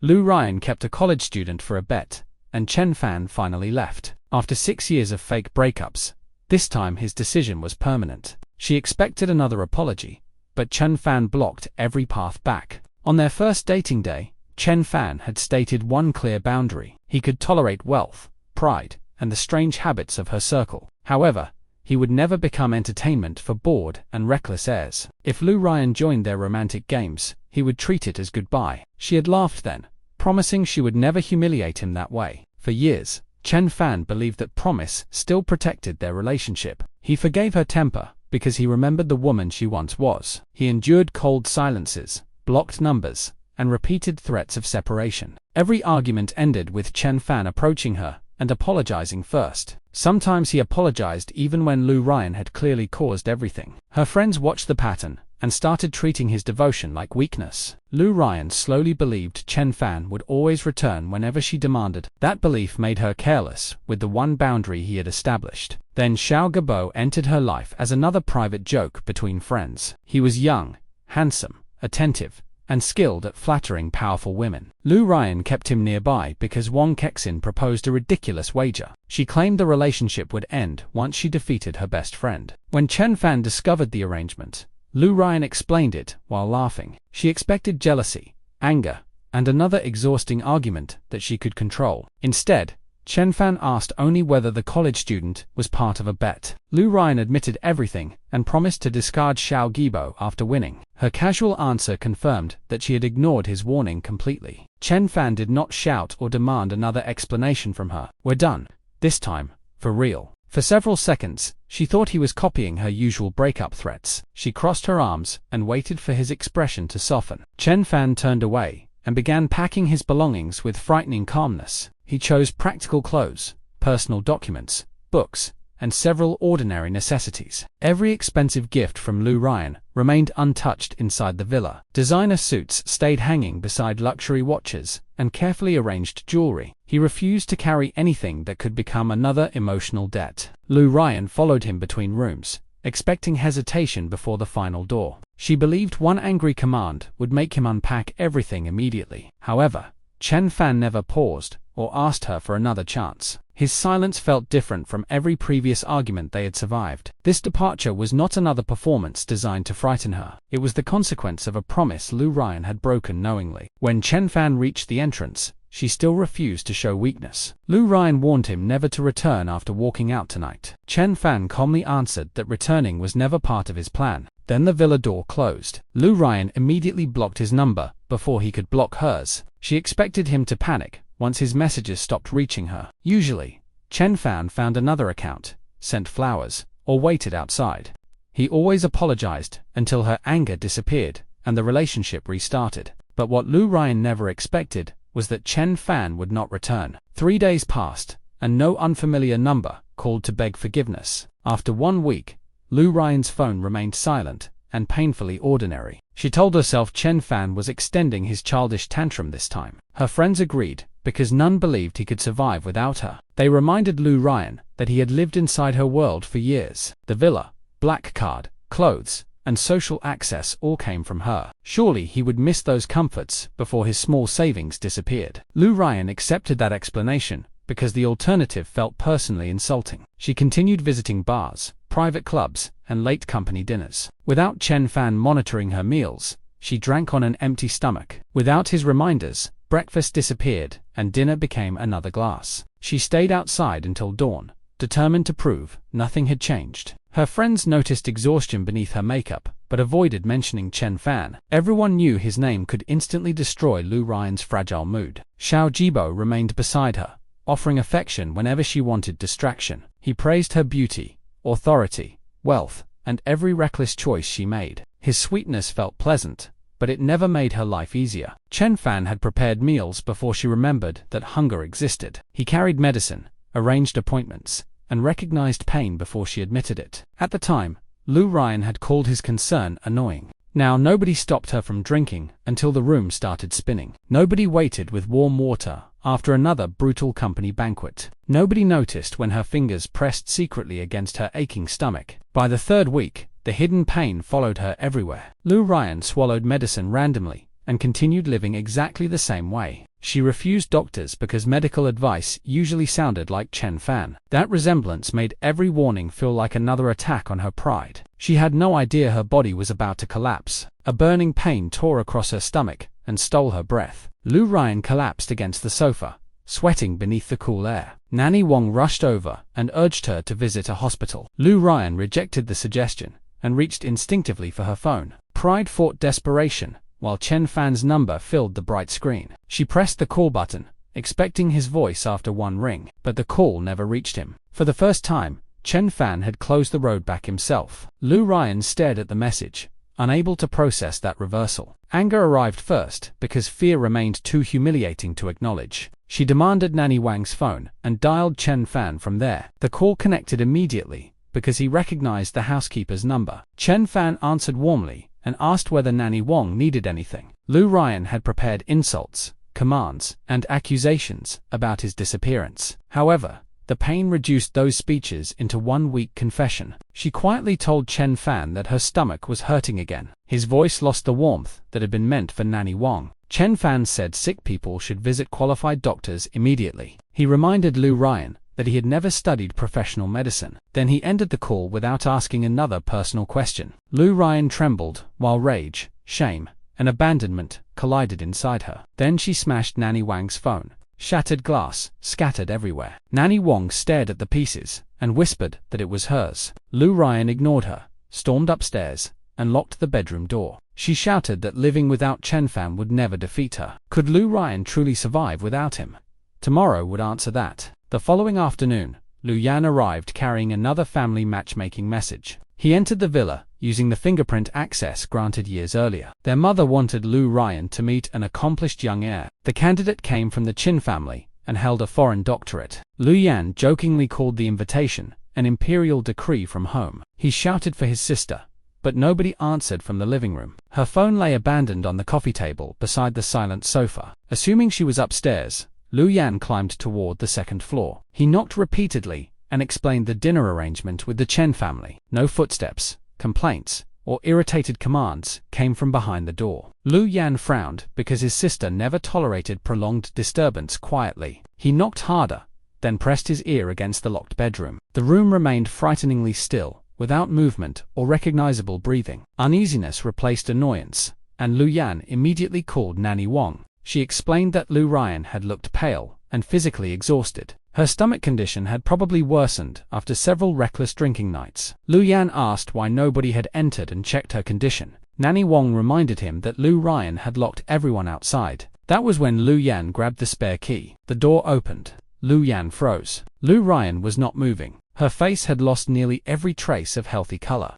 Lu Ruyan kept a college student for a bet, and Chen Fan finally left. After 6 years of fake breakups, this time his decision was permanent. She expected another apology, but Chen Fan blocked every path back. On their first dating day, Chen Fan had stated one clear boundary: he could tolerate wealth, pride, and the strange habits of her circle. However, he would never become entertainment for bored and reckless heirs. If Lu Ruyan joined their romantic games, he would treat it as goodbye. She had laughed then, promising she would never humiliate him that way. For years, Chen Fan believed that promise still protected their relationship. He forgave her temper because he remembered the woman she once was. He endured cold silences, blocked numbers, and repeated threats of separation. Every argument ended with Chen Fan approaching her and apologizing first. Sometimes he apologized even when Lu Ruyan had clearly caused everything. Her friends watched the pattern and started treating his devotion like weakness. Lu Ruyan slowly believed Chen Fan would always return whenever she demanded. That belief made her careless with the one boundary he had established. Then Xiao Gabo entered her life as another private joke between friends. He was young, handsome, attentive, and skilled at flattering powerful women. Lu Ruyan kept him nearby because Wang Kexin proposed a ridiculous wager. She claimed the relationship would end once she defeated her best friend. When Chen Fan discovered the arrangement, Lu Ruyan explained it while laughing. She expected jealousy, anger, and another exhausting argument that she could control. Instead, Chen Fan asked only whether the college student was part of a bet. Lu Ruyan admitted everything and promised to discard Xiao Gibo after winning. Her casual answer confirmed that she had ignored his warning completely. Chen Fan did not shout or demand another explanation from her. "We're done. This time, for real." For several seconds, she thought he was copying her usual breakup threats. She crossed her arms and waited for his expression to soften. Chen Fan turned away and began packing his belongings with frightening calmness. He chose practical clothes, personal documents, books, and several ordinary necessities. Every expensive gift from Lu Ruyan remained untouched inside the villa. Designer suits stayed hanging beside luxury watches and carefully arranged jewelry. He refused to carry anything that could become another emotional debt. Lu Ruyan followed him between rooms, expecting hesitation before the final door. She believed one angry command would make him unpack everything immediately. However, Chen Fan never paused or asked her for another chance. His silence felt different from every previous argument they had survived. This departure was not another performance designed to frighten her. It was the consequence of a promise Lu Ruyan had broken knowingly. When Chen Fan reached the entrance, she still refused to show weakness. Lu Ruyan warned him never to return after walking out tonight. Chen Fan calmly answered that returning was never part of his plan. Then the villa door closed. Lu Ruyan immediately blocked his number before he could block hers. She expected him to panic once his messages stopped reaching her. Usually, Chen Fan found another account, sent flowers, or waited outside. He always apologized until her anger disappeared and the relationship restarted. But what Lu Ruyan never expected was that Chen Fan would not return. 3 days passed, and no unfamiliar number called to beg forgiveness. After 1 week, Lu Ruyan's phone remained silent and painfully ordinary. She told herself Chen Fan was extending his childish tantrum this time. Her friends agreed, because none believed he could survive without her. They reminded Lu Ruyan that he had lived inside her world for years. The villa, black card, clothes, and social access all came from her. Surely he would miss those comforts before his small savings disappeared. Lu Ruyan accepted that explanation because the alternative felt personally insulting. She continued visiting bars, private clubs, and late company dinners. Without Chen Fan monitoring her meals, she drank on an empty stomach. Without his reminders, breakfast disappeared and dinner became another glass. She stayed outside until dawn, determined to prove nothing had changed. Her friends noticed exhaustion beneath her makeup, but avoided mentioning Chen Fan. Everyone knew his name could instantly destroy Lu Ruyan's fragile mood. Xiao Jibo remained beside her, offering affection whenever she wanted distraction. He praised her beauty, authority, wealth, and every reckless choice she made. His sweetness felt pleasant, but it never made her life easier. Chen Fan had prepared meals before she remembered that hunger existed. He carried medicine, arranged appointments, and recognized pain before she admitted it. At the time, Lu Ruyan had called his concern annoying. Now nobody stopped her from drinking until the room started spinning. Nobody waited with warm water after another brutal company banquet. Nobody noticed when her fingers pressed secretly against her aching stomach. By the 3rd week, the hidden pain followed her everywhere. Lu Ruyan swallowed medicine randomly and continued living exactly the same way. She refused doctors because medical advice usually sounded like Chen Fan. That resemblance made every warning feel like another attack on her pride. She had no idea her body was about to collapse. A burning pain tore across her stomach and stole her breath. Ruyan collapsed against the sofa, sweating beneath the cool air. Nanny Wong rushed over and urged her to visit a hospital. Ruyan rejected the suggestion and reached instinctively for her phone. Pride fought desperation, while Chen Fan's number filled the bright screen. She pressed the call button, expecting his voice after one ring, but the call never reached him. For the first time, Chen Fan had closed the road back himself. Ruyan stared at the message, unable to process that reversal. Anger arrived first because fear remained too humiliating to acknowledge. She demanded Nanny Wang's phone and dialed Chen Fan from there. The call connected immediately because he recognized the housekeeper's number. Chen Fan answered warmly and asked whether Nanny Wong needed anything. Ruyan had prepared insults, commands, and accusations about his disappearance. However, the pain reduced those speeches into one weak confession. She quietly told Chen Fan that her stomach was hurting again. His voice lost the warmth that had been meant for Nanny Wong. Chen Fan said sick people should visit qualified doctors immediately. He reminded Ruyan that he had never studied professional medicine. Then he ended the call without asking another personal question. Ruyan trembled, while rage, shame, and abandonment collided inside her. Then she smashed Nanny Wang's phone. Shattered glass scattered everywhere. Nanny Wong stared at the pieces and whispered that it was hers. Ruyan ignored her, stormed upstairs, and locked the bedroom door. She shouted that living without Chen Fan would never defeat her. Could Ruyan truly survive without him? Tomorrow would answer that. The following afternoon, Ruyan arrived carrying another family matchmaking message. He entered the villa, using the fingerprint access granted years earlier. Their mother wanted Ruyan to meet an accomplished young heir. The candidate came from the Qin family and held a foreign doctorate. Ruyan jokingly called the invitation an imperial decree from home. He shouted for his sister, but nobody answered from the living room. Her phone lay abandoned on the coffee table beside the silent sofa. Assuming she was upstairs, Ruyan climbed toward the second floor. He knocked repeatedly and explained the dinner arrangement with the Chen family. No footsteps, complaints, or irritated commands came from behind the door. Ruyan frowned because his sister never tolerated prolonged disturbance quietly. He knocked harder, then pressed his ear against the locked bedroom. The room remained frighteningly still, without movement or recognizable breathing. Uneasiness replaced annoyance, and Ruyan immediately called Nanny Wong. She explained that Ruyan had looked pale and physically exhausted. Her stomach condition had probably worsened after several reckless drinking nights. Ruyan asked why nobody had entered and checked her condition. Nanny Wong reminded him that Ruyan had locked everyone outside. That was when Ruyan grabbed the spare key. The door opened. Ruyan froze. Ruyan was not moving. Her face had lost nearly every trace of healthy color.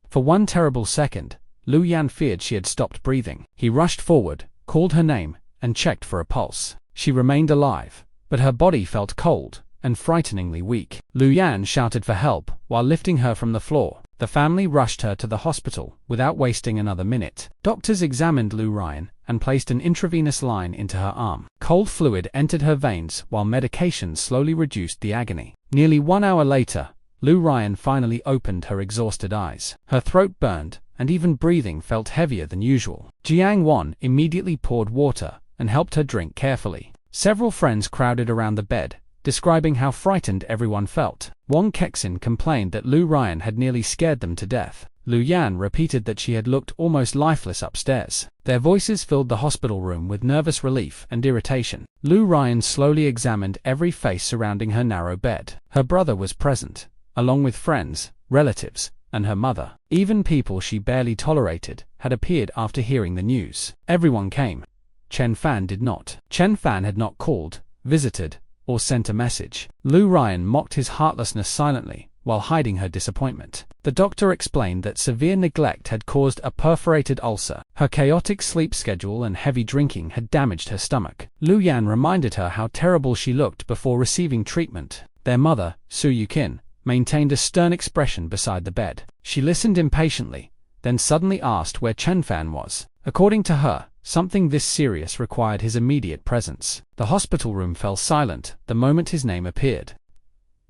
For one terrible second, Ruyan feared she had stopped breathing. He rushed forward, called her name, and checked for a pulse. She remained alive, but her body felt cold and frighteningly weak. Ruyan shouted for help while lifting her from the floor. The family rushed her to the hospital without wasting another minute. Doctors examined Ruyan and placed an intravenous line into her arm. Cold fluid entered her veins while medication slowly reduced the agony. Nearly 1 hour later, Ruyan finally opened her exhausted eyes. Her throat burned, and even breathing felt heavier than usual. Jiang Wan immediately poured water and helped her drink carefully. Several friends crowded around the bed, describing how frightened everyone felt. Wang Kexin complained that Ruyan had nearly scared them to death. Ruyan repeated that she had looked almost lifeless upstairs. Their voices filled the hospital room with nervous relief and irritation. Ruyan slowly examined every face surrounding her narrow bed. Her brother was present, along with friends, relatives, and her mother. Even people she barely tolerated had appeared after hearing the news. Everyone came. Chen Fan did not. Chen Fan had not called, visited, or sent a message. Ruyan mocked his heartlessness silently, while hiding her disappointment. The doctor explained that severe neglect had caused a perforated ulcer. Her chaotic sleep schedule and heavy drinking had damaged her stomach. Ruyan reminded her how terrible she looked before receiving treatment. Their mother, Su Yukin, maintained a stern expression beside the bed. She listened impatiently, then suddenly asked where Chen Fan was. According to her, something this serious required his immediate presence. The hospital room fell silent the moment his name appeared.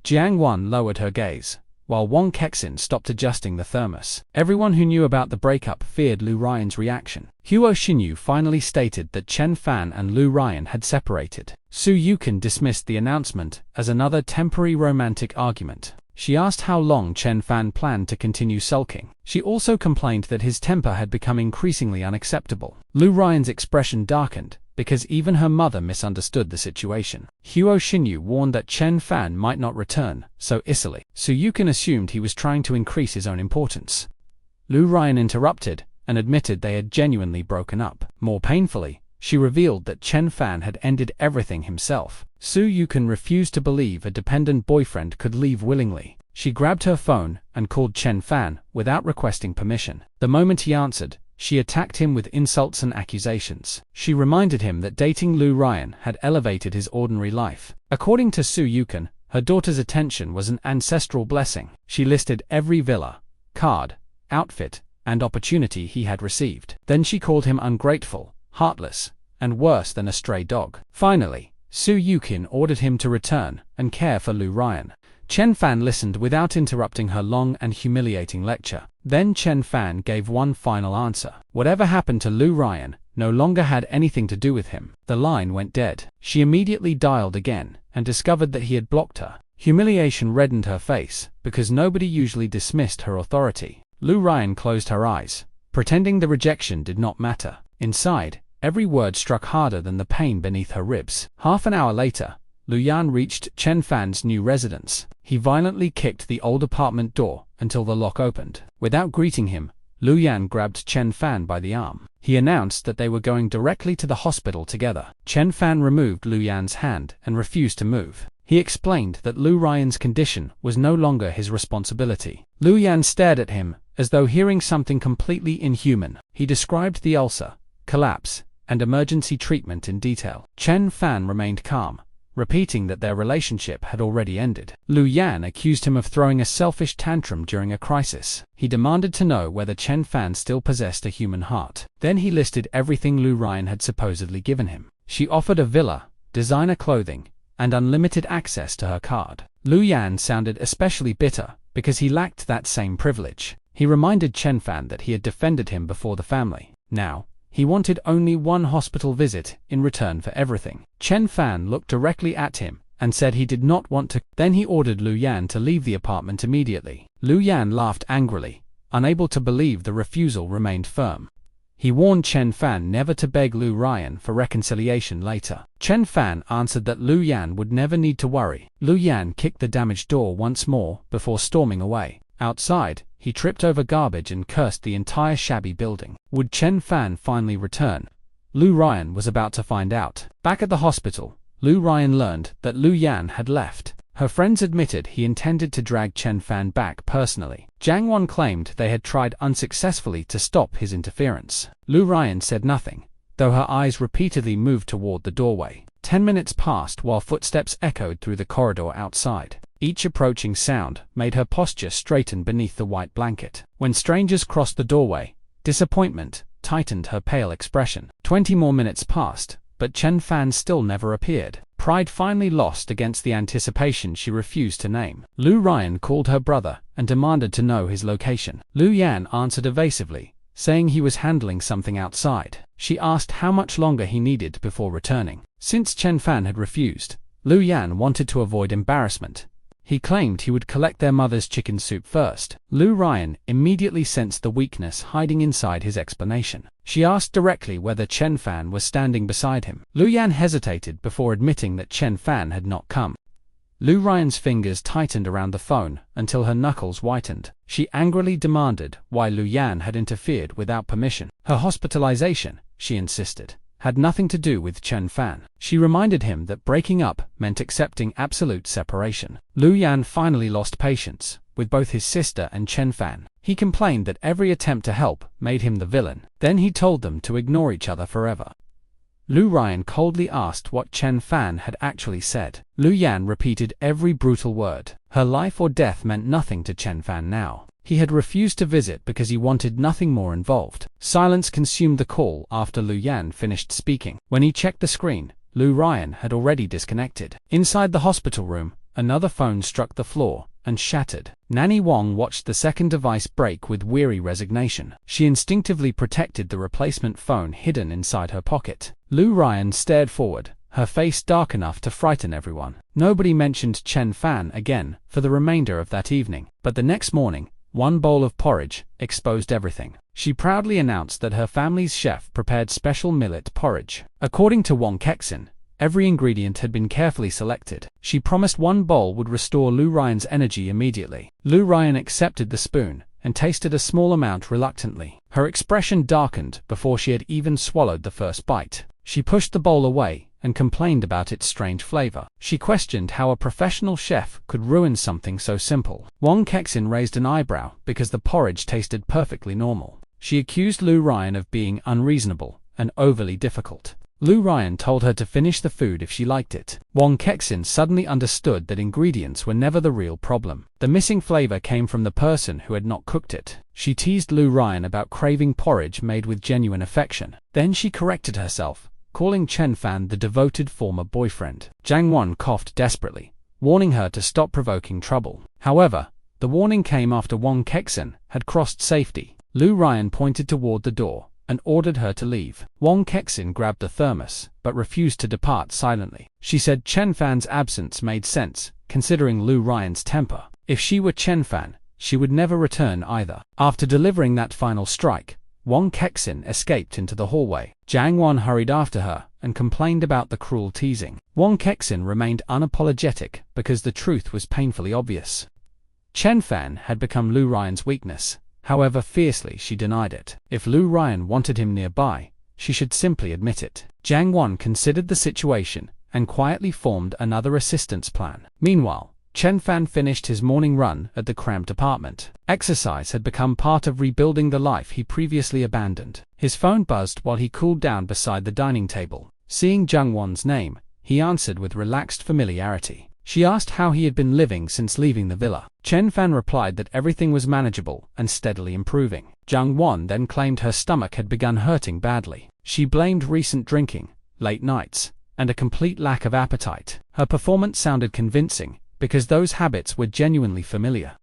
Jiang Wan lowered her gaze, while Wong Kexin stopped adjusting the thermos. Everyone who knew about the breakup feared Lu Ruyan's reaction. Huo Xinyu finally stated that Chen Fan and Lu Ruyan had separated. Su Yukan dismissed the announcement as another temporary romantic argument. She asked how long Chen Fan planned to continue sulking. She also complained that his temper had become increasingly unacceptable. Lu Ruyan's expression darkened, because even her mother misunderstood the situation. Huo Xinyu warned that Chen Fan might not return so easily. Su Yukan assumed he was trying to increase his own importance. Lu Ruyan interrupted and admitted they had genuinely broken up. More painfully, she revealed that Chen Fan had ended everything himself. Su Yukan refused to believe a dependent boyfriend could leave willingly. She grabbed her phone and called Chen Fan without requesting permission. The moment he answered, she attacked him with insults and accusations. She reminded him that dating Lu Ruyan had elevated his ordinary life. According to Su Yukan, her daughter's attention was an ancestral blessing. She listed every villa, card, outfit, and opportunity he had received. Then she called him ungrateful, heartless, and worse than a stray dog. Finally, Su Yukan ordered him to return and care for Lu Ruyan. Chen Fan listened without interrupting her long and humiliating lecture. Then Chen Fan gave one final answer. Whatever happened to Lu Ruyan no longer had anything to do with him. The line went dead. She immediately dialed again and discovered that he had blocked her. Humiliation reddened her face because nobody usually dismissed her authority. Lu Ruyan closed her eyes, pretending the rejection did not matter. Inside, every word struck harder than the pain beneath her ribs. Half an hour later, Luyan reached Chen Fan's new residence. He violently kicked the old apartment door until the lock opened. Without greeting him, Luyan grabbed Chen Fan by the arm. He announced that they were going directly to the hospital together. Chen Fan removed Luyan's hand and refused to move. He explained that Lu Ruyan's condition was no longer his responsibility. Luyan stared at him as though hearing something completely inhuman. He described the ulcer, collapse, and emergency treatment in detail. Chen Fan remained calm, repeating that their relationship had already ended. Luyan accused him of throwing a selfish tantrum during a crisis. He demanded to know whether Chen Fan still possessed a human heart. Then he listed everything Lu Ruyan had supposedly given him. She offered a villa, designer clothing, and unlimited access to her card. Luyan sounded especially bitter because he lacked that same privilege. He reminded Chen Fan that he had defended him before the family. Now, he wanted only one hospital visit in return for everything. Chen Fan looked directly at him and said he did not want to. Then he ordered Luyan to leave the apartment immediately. Luyan laughed angrily, unable to believe the refusal remained firm. He warned Chen Fan never to beg Lu Ruyan for reconciliation later. Chen Fan answered that Luyan would never need to worry. Luyan kicked the damaged door once more before storming away. Outside, he tripped over garbage and cursed the entire shabby building. Would Chen Fan finally return? Lu Ruyan was about to find out. Back at the hospital, Lu Ruyan learned that Luyan had left. Her friends admitted he intended to drag Chen Fan back personally. Jiang Wan claimed they had tried unsuccessfully to stop his interference. Lu Ruyan said nothing, though her eyes repeatedly moved toward the doorway. 10 minutes passed while footsteps echoed through the corridor outside. Each approaching sound made her posture straighten beneath the white blanket. When strangers crossed the doorway, disappointment tightened her pale expression. 20 more minutes passed, but Chen Fan still never appeared. Pride finally lost against the anticipation she refused to name. Lu Ruyan called her brother and demanded to know his location. Luyan answered evasively, saying he was handling something outside. She asked how much longer he needed before returning. Since Chen Fan had refused, Luyan wanted to avoid embarrassment. He claimed he would collect their mother's chicken soup first. Lu Ruyan immediately sensed the weakness hiding inside his explanation. She asked directly whether Chen Fan was standing beside him. Luyan hesitated before admitting that Chen Fan had not come. Lu Ruyan's fingers tightened around the phone until her knuckles whitened. She angrily demanded why Luyan had interfered without permission. Her hospitalization, she insisted, had nothing to do with Chen Fan. She reminded him that breaking up meant accepting absolute separation. Luyan finally lost patience with both his sister and Chen Fan. He complained that every attempt to help made him the villain. Then he told them to ignore each other forever. Lu Ruyan coldly asked what Chen Fan had actually said. Luyan repeated every brutal word. Her life or death meant nothing to Chen Fan now. He had refused to visit because he wanted nothing more involved. Silence consumed the call after Luyan finished speaking. When he checked the screen, Lu Ruyan had already disconnected. Inside the hospital room, another phone struck the floor, and shattered. Nanny Wong watched the second device break with weary resignation. She instinctively protected the replacement phone hidden inside her pocket. Ruyan stared forward, her face dark enough to frighten everyone. Nobody mentioned Chen Fan again for the remainder of that evening, but the next morning, one bowl of porridge exposed everything. She proudly announced that her family's chef prepared special millet porridge. According to Wong Kexin, every ingredient had been carefully selected. She promised one bowl would restore Ruyan's energy immediately. Ruyan accepted the spoon and tasted a small amount reluctantly. Her expression darkened before she had even swallowed the first bite. She pushed the bowl away and complained about its strange flavor. She questioned how a professional chef could ruin something so simple. Wong Kexin raised an eyebrow because the porridge tasted perfectly normal. She accused Ruyan of being unreasonable and overly difficult. Ruyan told her to finish the food if she liked it. Wong Kexin suddenly understood that ingredients were never the real problem. The missing flavor came from the person who had not cooked it. She teased Ruyan about craving porridge made with genuine affection. Then she corrected herself, calling Chen Fan the devoted former boyfriend. Jiang Wan coughed desperately, warning her to stop provoking trouble. However, the warning came after Wong Kexin had crossed safety. Ruyan pointed toward the door and ordered her to leave. Wong Kexin grabbed the thermos, but refused to depart silently. She said Chen Fan's absence made sense, considering Ruyan's temper. If she were Chen Fan, she would never return either. After delivering that final strike, Wong Kexin escaped into the hallway. Jiang Wan hurried after her and complained about the cruel teasing. Wong Kexin remained unapologetic because the truth was painfully obvious. Chen Fan had become Ruyan's weakness. However fiercely she denied it. If Ruyan wanted him nearby, she should simply admit it. Jiang Wan considered the situation and quietly formed another assistance plan. Meanwhile, Chen Fan finished his morning run at the cramped apartment. Exercise had become part of rebuilding the life he previously abandoned. His phone buzzed while he cooled down beside the dining table. Seeing Jiang Wan's name, he answered with relaxed familiarity. She asked how he had been living since leaving the villa. Chen Fan replied that everything was manageable and steadily improving. Jiang Wan then claimed her stomach had begun hurting badly. She blamed recent drinking, late nights, and a complete lack of appetite. Her performance sounded convincing, because those habits were genuinely familiar.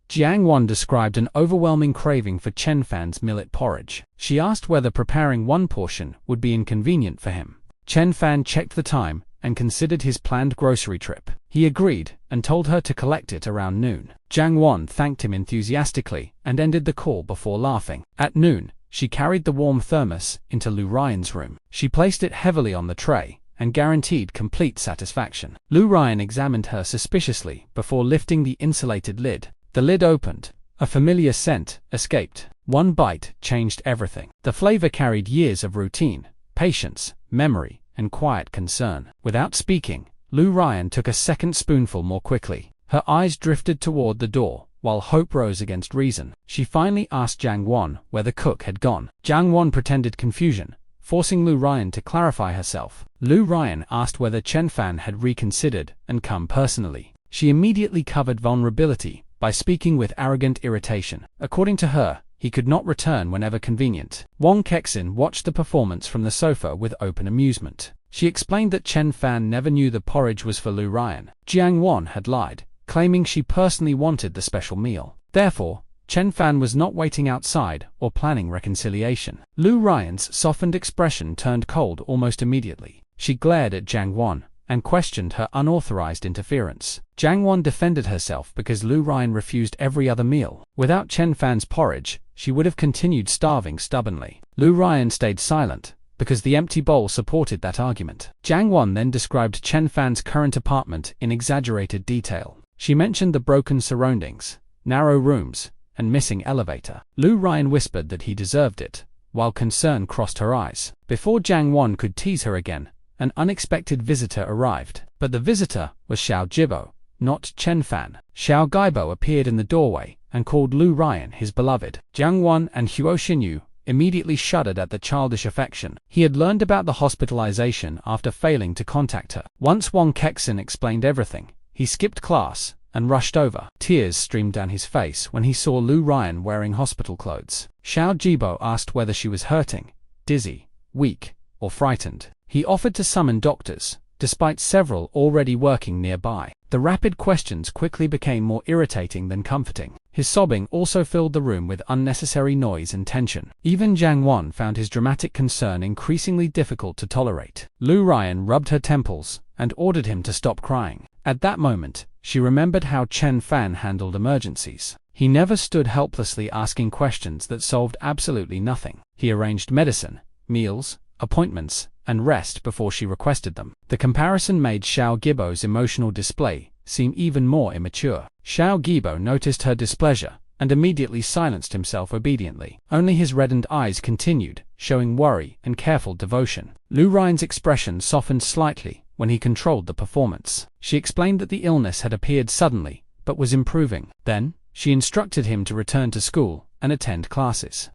Jiang Wan described an overwhelming craving for Chen Fan's millet porridge. She asked whether preparing one portion would be inconvenient for him. Chen Fan checked the time and considered his planned grocery trip. He agreed and told her to collect it around noon. Jiang Wan thanked him enthusiastically and ended the call before laughing. At noon, she carried the warm thermos into Ruyan's room. She placed it heavily on the tray and guaranteed complete satisfaction. Ruyan examined her suspiciously before lifting the insulated lid. The lid opened. A familiar scent escaped. One bite changed everything. The flavor carried years of routine, patience, memory, and quiet concern. Without speaking, Ruyan took a second spoonful more quickly. Her eyes drifted toward the door, while hope rose against reason. She finally asked Jiang Wan where the cook had gone. Jiang Wan pretended confusion, forcing Ruyan to clarify herself. Ruyan asked whether Chen Fan had reconsidered and come personally. She immediately covered vulnerability by speaking with arrogant irritation. According to her, he could not return whenever convenient. Wong Kexin watched the performance from the sofa with open amusement. She explained that Chen Fan never knew the porridge was for Ruyan. Jiang Wan had lied, claiming she personally wanted the special meal. Therefore, Chen Fan was not waiting outside or planning reconciliation. Ruyan's softened expression turned cold almost immediately. She glared at Jiang Wan and questioned her unauthorized interference. Jiang Wan defended herself because Ruyan refused every other meal. Without Chen Fan's porridge, she would have continued starving stubbornly. Ruyan stayed silent, because the empty bowl supported that argument. Jiang Wan then described Chen Fan's current apartment in exaggerated detail. She mentioned the broken surroundings, narrow rooms, and missing elevator. Ruyan whispered that he deserved it, while concern crossed her eyes. Before Jiang Wan could tease her again, an unexpected visitor arrived. But the visitor was Xiao Jibo, not Chen Fan. Xiao Gaibo appeared in the doorway and called Ruyan his beloved. Jiang Wan and Huo Xinyu immediately shuddered at the childish affection. He had learned about the hospitalization after failing to contact her. Once Wong Kexin explained everything, he skipped class and rushed over. Tears streamed down his face when he saw Ruyan wearing hospital clothes. Xiao Jibo asked whether she was hurting, dizzy, weak, or frightened. He offered to summon doctors, despite several already working nearby. The rapid questions quickly became more irritating than comforting. His sobbing also filled the room with unnecessary noise and tension. Even Jang Won found his dramatic concern increasingly difficult to tolerate. Ruyan rubbed her temples and ordered him to stop crying. At that moment, she remembered how Chen Fan handled emergencies. He never stood helplessly asking questions that solved absolutely nothing. He arranged medicine, meals, appointments, and rest before she requested them. The comparison made Xiao Gibo's emotional display seem even more immature. Xiao Gibo noticed her displeasure and immediately silenced himself obediently. Only his reddened eyes continued, showing worry and careful devotion. Ruyan's expression softened slightly when he controlled the performance. She explained that the illness had appeared suddenly, but was improving. Then, she instructed him to return to school and attend classes.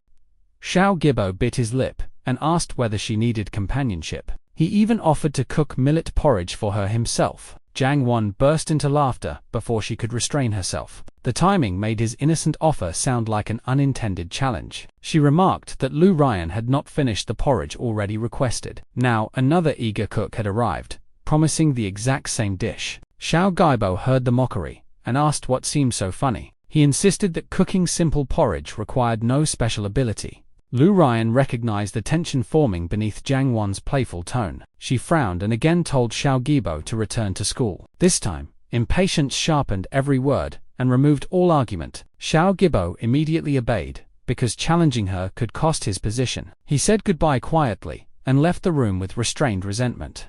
Xiao Gibo bit his lip and asked whether she needed companionship. He even offered to cook millet porridge for her himself. Jang Won burst into laughter before she could restrain herself. The timing made his innocent offer sound like an unintended challenge. She remarked that Ruyan had not finished the porridge already requested. Now another eager cook had arrived, promising the exact same dish. Xiao Gibo heard the mockery and asked what seemed so funny. He insisted that cooking simple porridge required no special ability. Ruyan recognized the tension forming beneath Jang Won's playful tone. She frowned and again told Xiao Gibo to return to school. This time, impatience sharpened every word and removed all argument. Xiao Gibo immediately obeyed, because challenging her could cost his position. He said goodbye quietly and left the room with restrained resentment.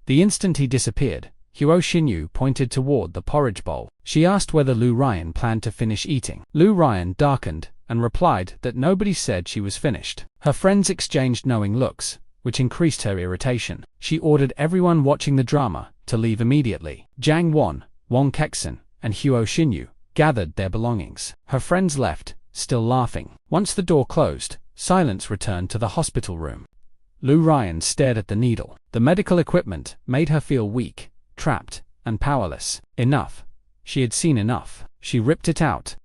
The instant he disappeared, Huo Xinyu pointed toward the porridge bowl. She asked whether Ruyan planned to finish eating. Ruyan darkened and replied that nobody said she was finished. Her friends exchanged knowing looks, which increased her irritation. She ordered everyone watching the drama to leave immediately. Jang Won, Wong Kexin, and Huo Xinyu gathered their belongings. Her friends left, still laughing. Once the door closed, silence returned to the hospital room. Ruyan stared at the needle. The medical equipment made her feel weak, trapped, and powerless. Enough. She had seen enough. She ripped it out.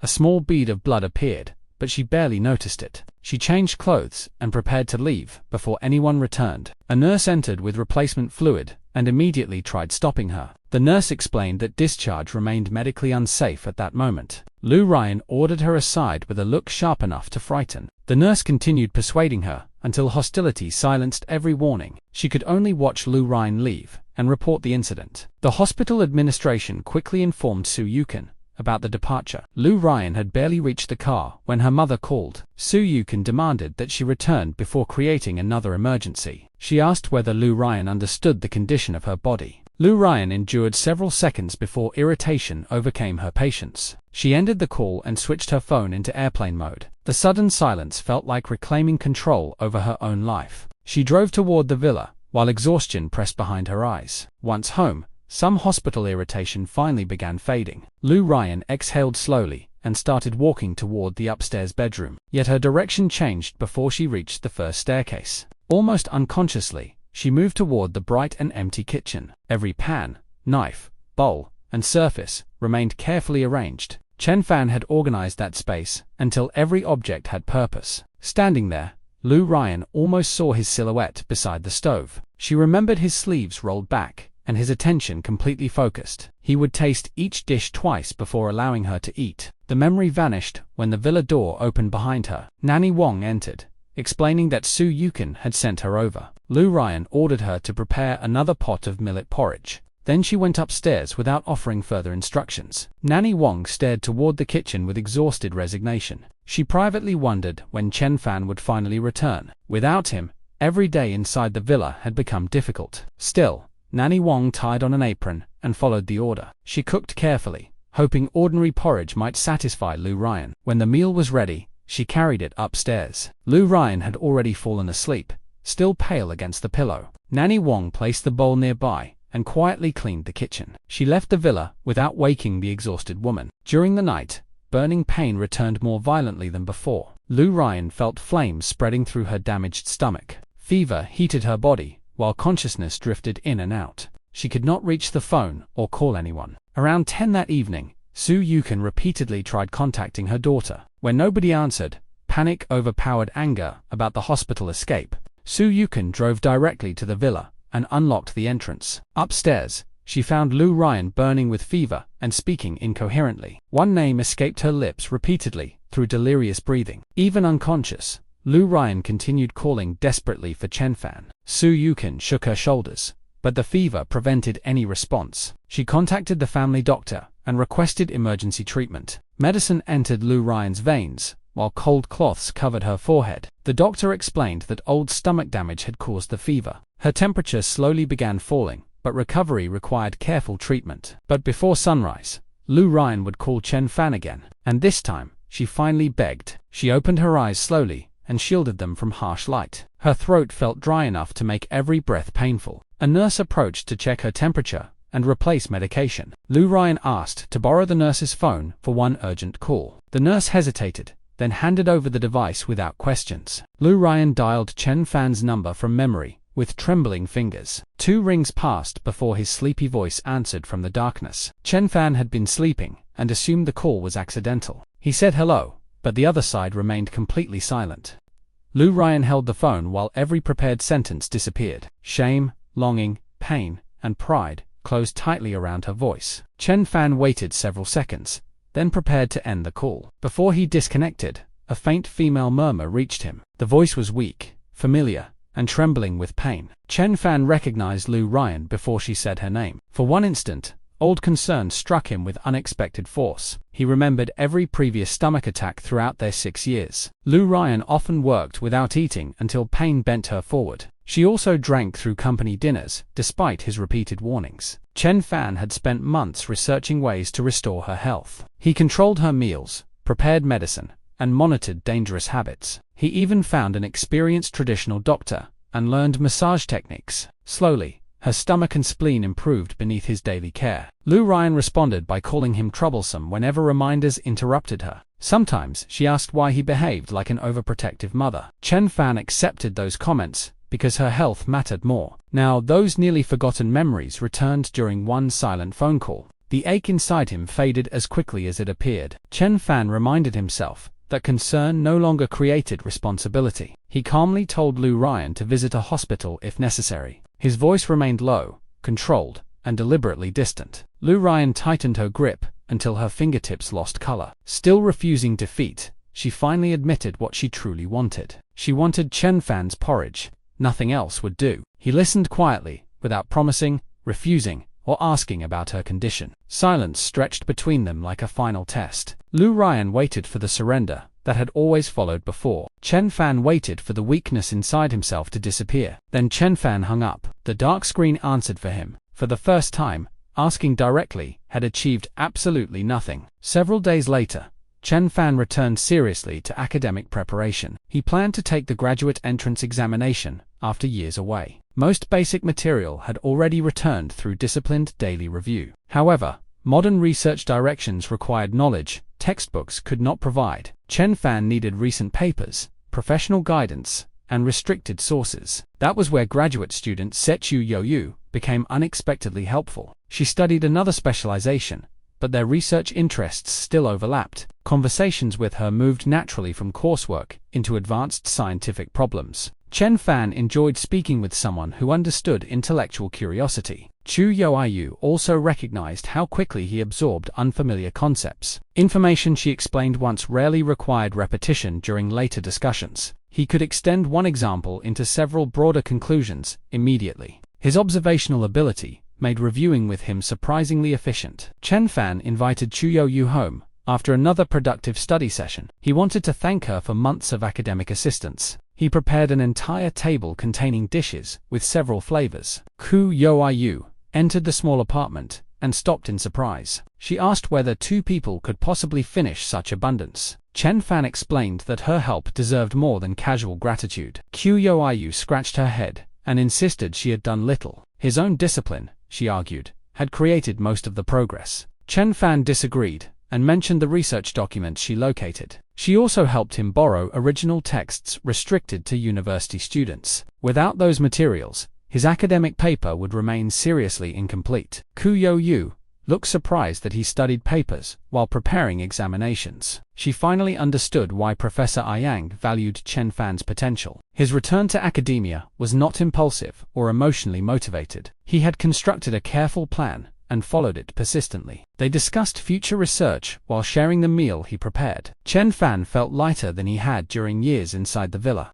A small bead of blood appeared, but she barely noticed it. She changed clothes and prepared to leave before anyone returned. A nurse entered with replacement fluid and immediately tried stopping her. The nurse explained that discharge remained medically unsafe at that moment. Ruyan ordered her aside with a look sharp enough to frighten. The nurse continued persuading her until hostility silenced every warning. She could only watch Ruyan leave and report the incident. The hospital administration quickly informed Su Yukin about the departure. Ruyan had barely reached the car when her mother called. Su Yukin demanded that she return before creating another emergency. She asked whether Ruyan understood the condition of her body. Ruyan endured several seconds before irritation overcame her patience. She ended the call and switched her phone into airplane mode. The sudden silence felt like reclaiming control over her own life. She drove toward the villa, while exhaustion pressed behind her eyes. Once home, some hospital irritation finally began fading. Ruyan exhaled slowly and started walking toward the upstairs bedroom. Yet her direction changed before she reached the first staircase. Almost unconsciously, she moved toward the bright and empty kitchen. Every pan, knife, bowl, and surface remained carefully arranged. Chen Fan had organized that space until every object had purpose. Standing there, Ruyan almost saw his silhouette beside the stove. She remembered his sleeves rolled back and his attention completely focused. He would taste each dish twice before allowing her to eat. The memory vanished when the villa door opened behind her. Nanny Wong entered, explaining that Su Yukin had sent her over. Ruyan ordered her to prepare another pot of millet porridge. Then she went upstairs without offering further instructions. Nanny Wong stared toward the kitchen with exhausted resignation. She privately wondered when Chen Fan would finally return. Without him, every day inside the villa had become difficult. Still, Nanny Wong tied on an apron and followed the order. She cooked carefully, hoping ordinary porridge might satisfy Ruyan. When the meal was ready, she carried it upstairs. Ruyan had already fallen asleep, still pale against the pillow. Nanny Wong placed the bowl nearby and quietly cleaned the kitchen. She left the villa without waking the exhausted woman. During the night, burning pain returned more violently than before. Ruyan felt flames spreading through her damaged stomach. Fever heated her body, while consciousness drifted in and out. She could not reach the phone or call anyone. Around 10 that evening, Su Yukin repeatedly tried contacting her daughter. When nobody answered, panic overpowered anger about the hospital escape. Su Yukin drove directly to the villa and unlocked the entrance. Upstairs, she found Ruyan burning with fever and speaking incoherently. One name escaped her lips repeatedly through delirious breathing. Even unconscious, Ruyan continued calling desperately for Chen Fan. Su Yukin shook her shoulders, but the fever prevented any response. She contacted the family doctor and requested emergency treatment. Medicine entered Ruyan's veins, while cold cloths covered her forehead. The doctor explained that old stomach damage had caused the fever. Her temperature slowly began falling, but recovery required careful treatment. But before sunrise, Ruyan would call Chen Fan again, and this time, she finally begged. She opened her eyes slowly and shielded them from harsh light. Her throat felt dry enough to make every breath painful. A nurse approached to check her temperature and replace medication. Ruyan asked to borrow the nurse's phone for one urgent call. The nurse hesitated, then handed over the device without questions. Ruyan dialed Chen Fan's number from memory, with trembling fingers. 2 rings passed before his sleepy voice answered from the darkness. Chen Fan had been sleeping and assumed the call was accidental. He said hello, but the other side remained completely silent. Ruyan held the phone while every prepared sentence disappeared. Shame, longing, pain, and pride closed tightly around her voice. Chen Fan waited several seconds, then prepared to end the call. Before he disconnected, a faint female murmur reached him. The voice was weak, familiar, and trembling with pain. Chen Fan recognized Ruyan before she said her name. For one instant, old concern struck him with unexpected force. He remembered every previous stomach attack throughout their 6 years. Ruyan often worked without eating until pain bent her forward. She also drank through company dinners, despite his repeated warnings. Chen Fan had spent months researching ways to restore her health. He controlled her meals, prepared medicine, and monitored dangerous habits. He even found an experienced traditional doctor and learned massage techniques. Slowly, her stomach and spleen improved beneath his daily care. Ruyan responded by calling him troublesome whenever reminders interrupted her. Sometimes she asked why he behaved like an overprotective mother. Chen Fan accepted those comments because her health mattered more. Now, those nearly forgotten memories returned during one silent phone call. The ache inside him faded as quickly as it appeared. Chen Fan reminded himself that concern no longer created responsibility. He calmly told Ruyan to visit a hospital if necessary. His voice remained low, controlled, and deliberately distant. Ruyan tightened her grip until her fingertips lost color. Still refusing defeat, she finally admitted what she truly wanted. She wanted Chen Fan's porridge. Nothing else would do. He listened quietly, without promising, refusing, or asking about her condition. Silence stretched between them like a final test. Ruyan waited for the surrender that had always followed before. Chen Fan waited for the weakness inside himself to disappear. Then Chen Fan hung up. The dark screen answered for him. For the first time, asking directly had achieved absolutely nothing. Several days later, Chen Fan returned seriously to academic preparation. He planned to take the graduate entrance examination after years away. Most basic material had already returned through disciplined daily review. However, modern research directions required knowledge textbooks could not provide. Chen Fan needed recent papers, professional guidance, and restricted sources. That was where graduate student Sechu Yoyu became unexpectedly helpful. She studied another specialization, but their research interests still overlapped. Conversations with her moved naturally from coursework into advanced scientific problems. Chen Fan enjoyed speaking with someone who understood intellectual curiosity. Chu Yoiyu also recognized how quickly he absorbed unfamiliar concepts. Information she explained once rarely required repetition during later discussions. He could extend one example into several broader conclusions immediately. His observational ability made reviewing with him surprisingly efficient. Chen Fan invited Chu Yoyu home after another productive study session. He wanted to thank her for months of academic assistance. He prepared an entire table containing dishes with several flavors. Ku Yoiyu entered the small apartment and stopped in surprise. She asked whether 2 people could possibly finish such abundance. Chen Fan explained that her help deserved more than casual gratitude. Ku Yoiyu scratched her head and insisted she had done little. His own discipline, she argued, had created most of the progress. Chen Fan disagreed and mentioned the research documents she located. She also helped him borrow original texts restricted to university students. Without those materials, his academic paper would remain seriously incomplete. Ku Yoyu, looked surprised that he studied papers while preparing examinations. She finally understood why Professor Yang valued Chen Fan's potential. His return to academia was not impulsive or emotionally motivated. He had constructed a careful plan and followed it persistently. They discussed future research while sharing the meal he prepared. Chen Fan felt lighter than he had during years inside the villa.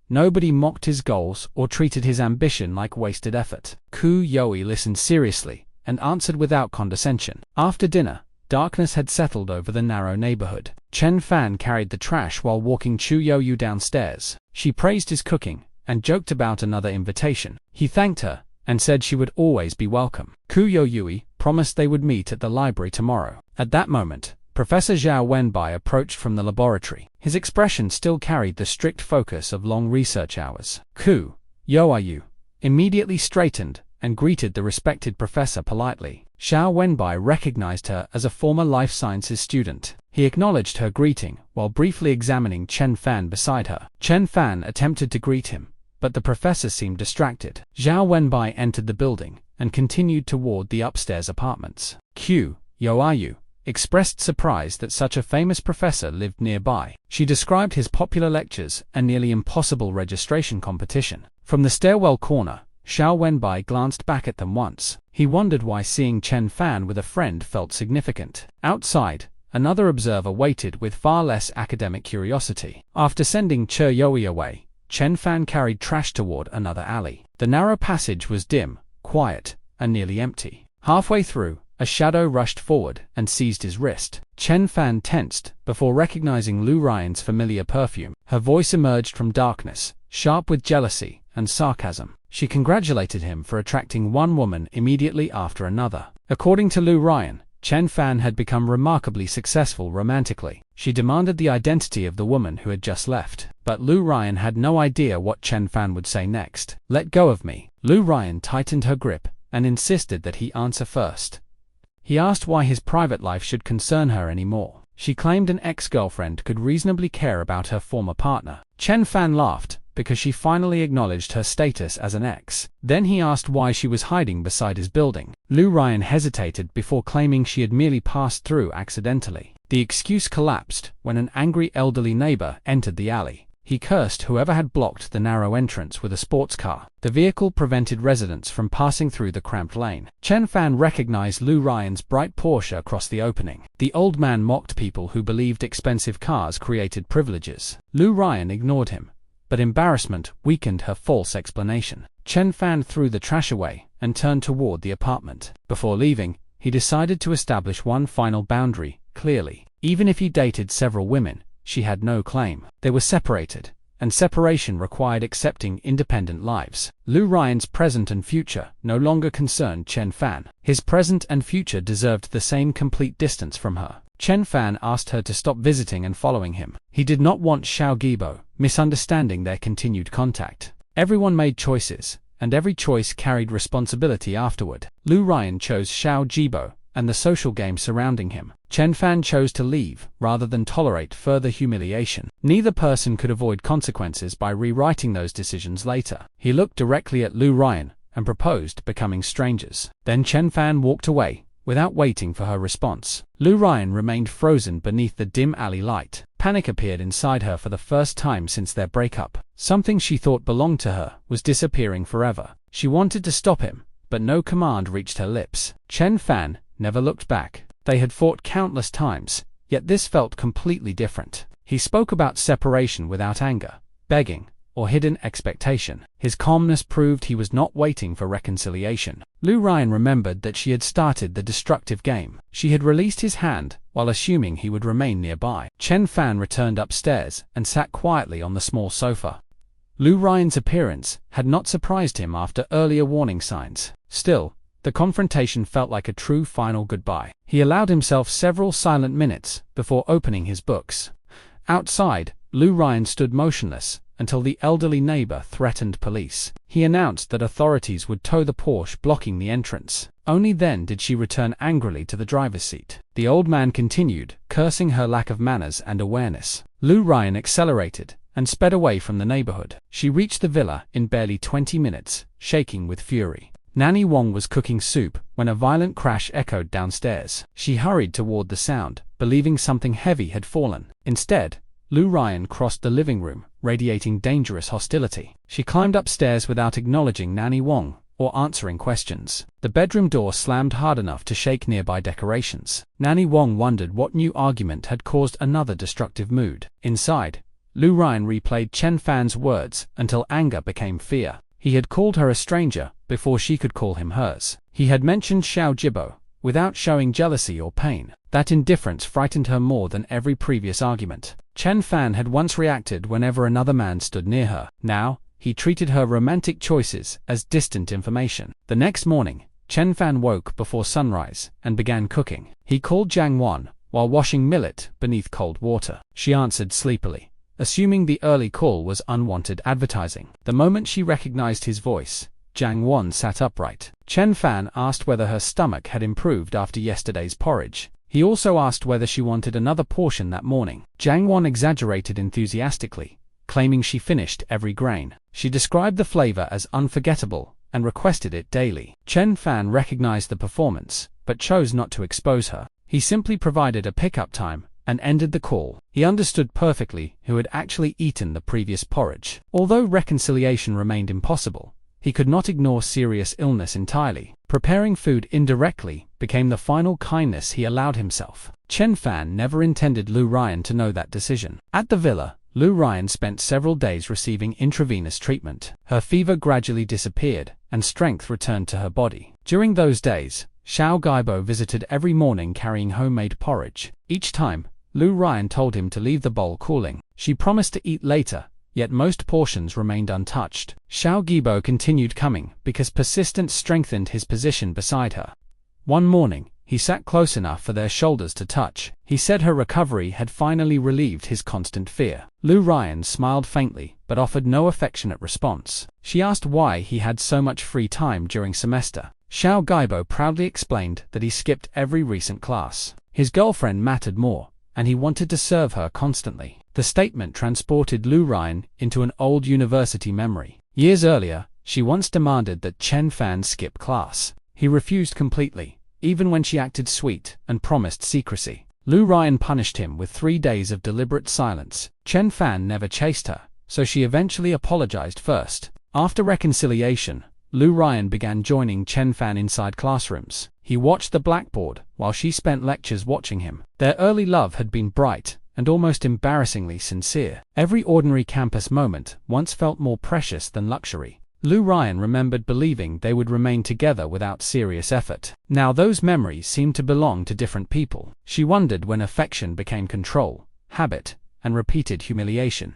Nobody mocked his goals or treated his ambition like wasted effort. Ku Yoi listened seriously and answered without condescension. After dinner, darkness had settled over the narrow neighborhood. Chen Fan carried the trash while walking Chu Youyu downstairs. She praised his cooking and joked about another invitation. He thanked her and said she would always be welcome. Ku Youyu promised they would meet at the library tomorrow. At that moment, Professor Zhao Wenbai approached from the laboratory. His expression still carried the strict focus of long research hours. Ku Youyu immediately straightened and greeted the respected professor politely. Zhao Wenbai recognized her as a former life sciences student. He acknowledged her greeting while briefly examining Chen Fan beside her. Chen Fan attempted to greet him, but the professor seemed distracted. Zhao Wenbai entered the building and continued toward the upstairs apartments. Ku Youyu expressed surprise that such a famous professor lived nearby. She described his popular lectures and nearly impossible registration competition. From the stairwell corner, Zhao Wenbai glanced back at them once. He wondered why seeing Chen Fan with a friend felt significant. Outside, another observer waited with far less academic curiosity. After sending Che Yoi away, Chen Fan carried trash toward another alley. The narrow passage was dim, quiet, and nearly empty. Halfway through, a shadow rushed forward and seized his wrist. Chen Fan tensed before recognizing Lu Ruyan's familiar perfume. Her voice emerged from darkness, sharp with jealousy and sarcasm. She congratulated him for attracting one woman immediately after another. According to Lu Ruyan, Chen Fan had become remarkably successful romantically. She demanded the identity of the woman who had just left. But Lu Ruyan had no idea what Chen Fan would say next. "Let go of me." Lu Ruyan tightened her grip and insisted that he answer first. He asked why his private life should concern her anymore. She claimed an ex-girlfriend could reasonably care about her former partner. Chen Fan laughed because she finally acknowledged her status as an ex. Then he asked why she was hiding beside his building. Lu Ruyan hesitated before claiming she had merely passed through accidentally. The excuse collapsed when an angry elderly neighbor entered the alley. He cursed whoever had blocked the narrow entrance with a sports car. The vehicle prevented residents from passing through the cramped lane. Chen Fan recognized Lu Ruyan's bright Porsche across the opening. The old man mocked people who believed expensive cars created privileges. Lu Ruyan ignored him, but embarrassment weakened her false explanation. Chen Fan threw the trash away and turned toward the apartment. Before leaving, he decided to establish one final boundary, clearly. Even if he dated several women, she had no claim. They were separated, and separation required accepting independent lives. Lu Ruyan's present and future no longer concerned Chen Fan. His present and future deserved the same complete distance from her. Chen Fan asked her to stop visiting and following him. He did not want Xiao Gibo misunderstanding their continued contact. Everyone made choices, and every choice carried responsibility afterward. Lu Ruyan chose Xiao Gibo and the social game surrounding him. Chen Fan chose to leave rather than tolerate further humiliation. Neither person could avoid consequences by rewriting those decisions later. He looked directly at Lu Ruyan and proposed becoming strangers. Then Chen Fan walked away without waiting for her response. Lu Ruyan remained frozen beneath the dim alley light. Panic appeared inside her for the first time since their breakup. Something she thought belonged to her was disappearing forever. She wanted to stop him, but no command reached her lips. Chen Fan never looked back. They had fought countless times, yet this felt completely different. He spoke about separation without anger, begging, or hidden expectation. His calmness proved he was not waiting for reconciliation. Lu Ruyan remembered that she had started the destructive game. She had released his hand while assuming he would remain nearby. Chen Fan returned upstairs and sat quietly on the small sofa. Lu Ruyan's appearance had not surprised him after earlier warning signs. Still, the confrontation felt like a true final goodbye. He allowed himself several silent minutes before opening his books. Outside, Lu Ruyan stood motionless until the elderly neighbor threatened police. He announced that authorities would tow the Porsche blocking the entrance. Only then did she return angrily to the driver's seat. The old man continued, cursing her lack of manners and awareness. Lu Ruyan accelerated and sped away from the neighborhood. She reached the villa in barely 20 minutes, shaking with fury. Nanny Wong was cooking soup when a violent crash echoed downstairs. She hurried toward the sound, believing something heavy had fallen. Instead, Ruyan crossed the living room, radiating dangerous hostility. She climbed upstairs without acknowledging Nanny Wong or answering questions. The bedroom door slammed hard enough to shake nearby decorations. Nanny Wong wondered what new argument had caused another destructive mood. Inside, Ruyan replayed Chen Fan's words until anger became fear. He had called her a stranger before she could call him hers. He had mentioned Xiao Jibo without showing jealousy or pain. That indifference frightened her more than every previous argument. Chen Fan had once reacted whenever another man stood near her. Now, he treated her romantic choices as distant information. The next morning, Chen Fan woke before sunrise and began cooking. He called Jiang Wan while washing millet beneath cold water. She answered sleepily, assuming the early call was unwanted advertising. The moment she recognized his voice, Jiang Wan sat upright. Chen Fan asked whether her stomach had improved after yesterday's porridge. He also asked whether she wanted another portion that morning. Jiang Wan exaggerated enthusiastically, claiming she finished every grain. She described the flavor as unforgettable and requested it daily. Chen Fan recognized the performance, but chose not to expose her. He simply provided a pickup time and ended the call. He understood perfectly who had actually eaten the previous porridge. Although reconciliation remained impossible, he could not ignore serious illness entirely. Preparing food indirectly became the final kindness he allowed himself. Chen Fan never intended Ruyan to know that decision. At the villa, Ruyan spent several days receiving intravenous treatment. Her fever gradually disappeared, and strength returned to her body. During those days, Xiao Gaibo visited every morning carrying homemade porridge. Each time, Ruyan told him to leave the bowl cooling. She promised to eat later, yet most portions remained untouched. Xiao Gaibo continued coming because persistence strengthened his position beside her. One morning, he sat close enough for their shoulders to touch. He said her recovery had finally relieved his constant fear. Ruyan smiled faintly, but offered no affectionate response. She asked why he had so much free time during semester. Xiao Gaibo proudly explained that he skipped every recent class. His girlfriend mattered more, and he wanted to serve her constantly. The statement transported Ruyan into an old university memory. Years earlier, she once demanded that Chen Fan skip class. He refused completely, even when she acted sweet and promised secrecy. Ruyan punished him with 3 days of deliberate silence. Chen Fan never chased her, so she eventually apologized first. After reconciliation, Ruyan began joining Chen Fan inside classrooms. He watched the blackboard while she spent lectures watching him. Their early love had been bright and almost embarrassingly sincere. Every ordinary campus moment once felt more precious than luxury. Ruyan remembered believing they would remain together without serious effort. Now those memories seemed to belong to different people. She wondered when affection became control, habit, and repeated humiliation.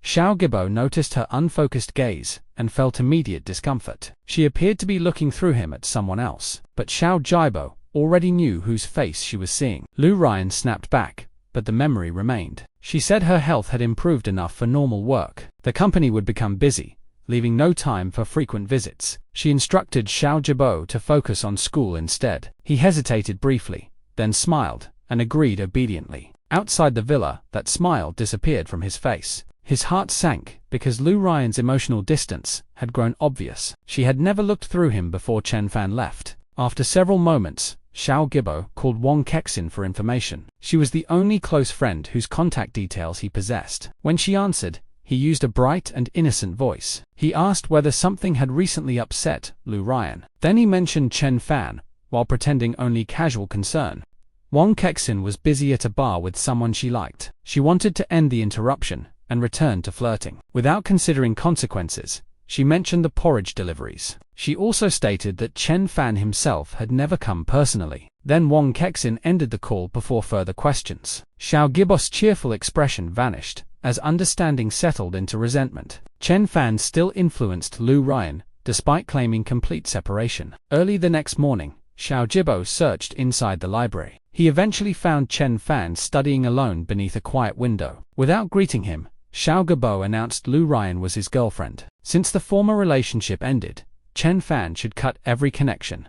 Xiao Gaibo noticed her unfocused gaze and felt immediate discomfort. She appeared to be looking through him at someone else, but Xiao Gaibo already knew whose face she was seeing. Ruyan snapped back, but the memory remained. She said her health had improved enough for normal work. The company would become busy, leaving no time for frequent visits. She instructed Xiao Gaibo to focus on school instead. He hesitated briefly, then smiled, and agreed obediently. Outside the villa, that smile disappeared from his face. His heart sank because Ruyan's emotional distance had grown obvious. She had never looked through him before Chen Fan left. After several moments, Xiao Gaibo called Wang Kexin for information. She was the only close friend whose contact details he possessed. When she answered, he used a bright and innocent voice. He asked whether something had recently upset Ruyan. Then he mentioned Chen Fan, while pretending only casual concern. Wang Kexin was busy at a bar with someone she liked. She wanted to end the interruption and return to flirting. Without considering consequences, she mentioned the porridge deliveries. She also stated that Chen Fan himself had never come personally. Then Wang Kexin ended the call before further questions. Xiao Gaibo's cheerful expression vanished as understanding settled into resentment. Chen Fan still influenced Ruyan, despite claiming complete separation. Early the next morning, Xiao Gaibo searched inside the library. He eventually found Chen Fan studying alone beneath a quiet window. Without greeting him, Xiao Gaibo announced Ruyan was his girlfriend. Since the former relationship ended, Chen Fan should cut every connection.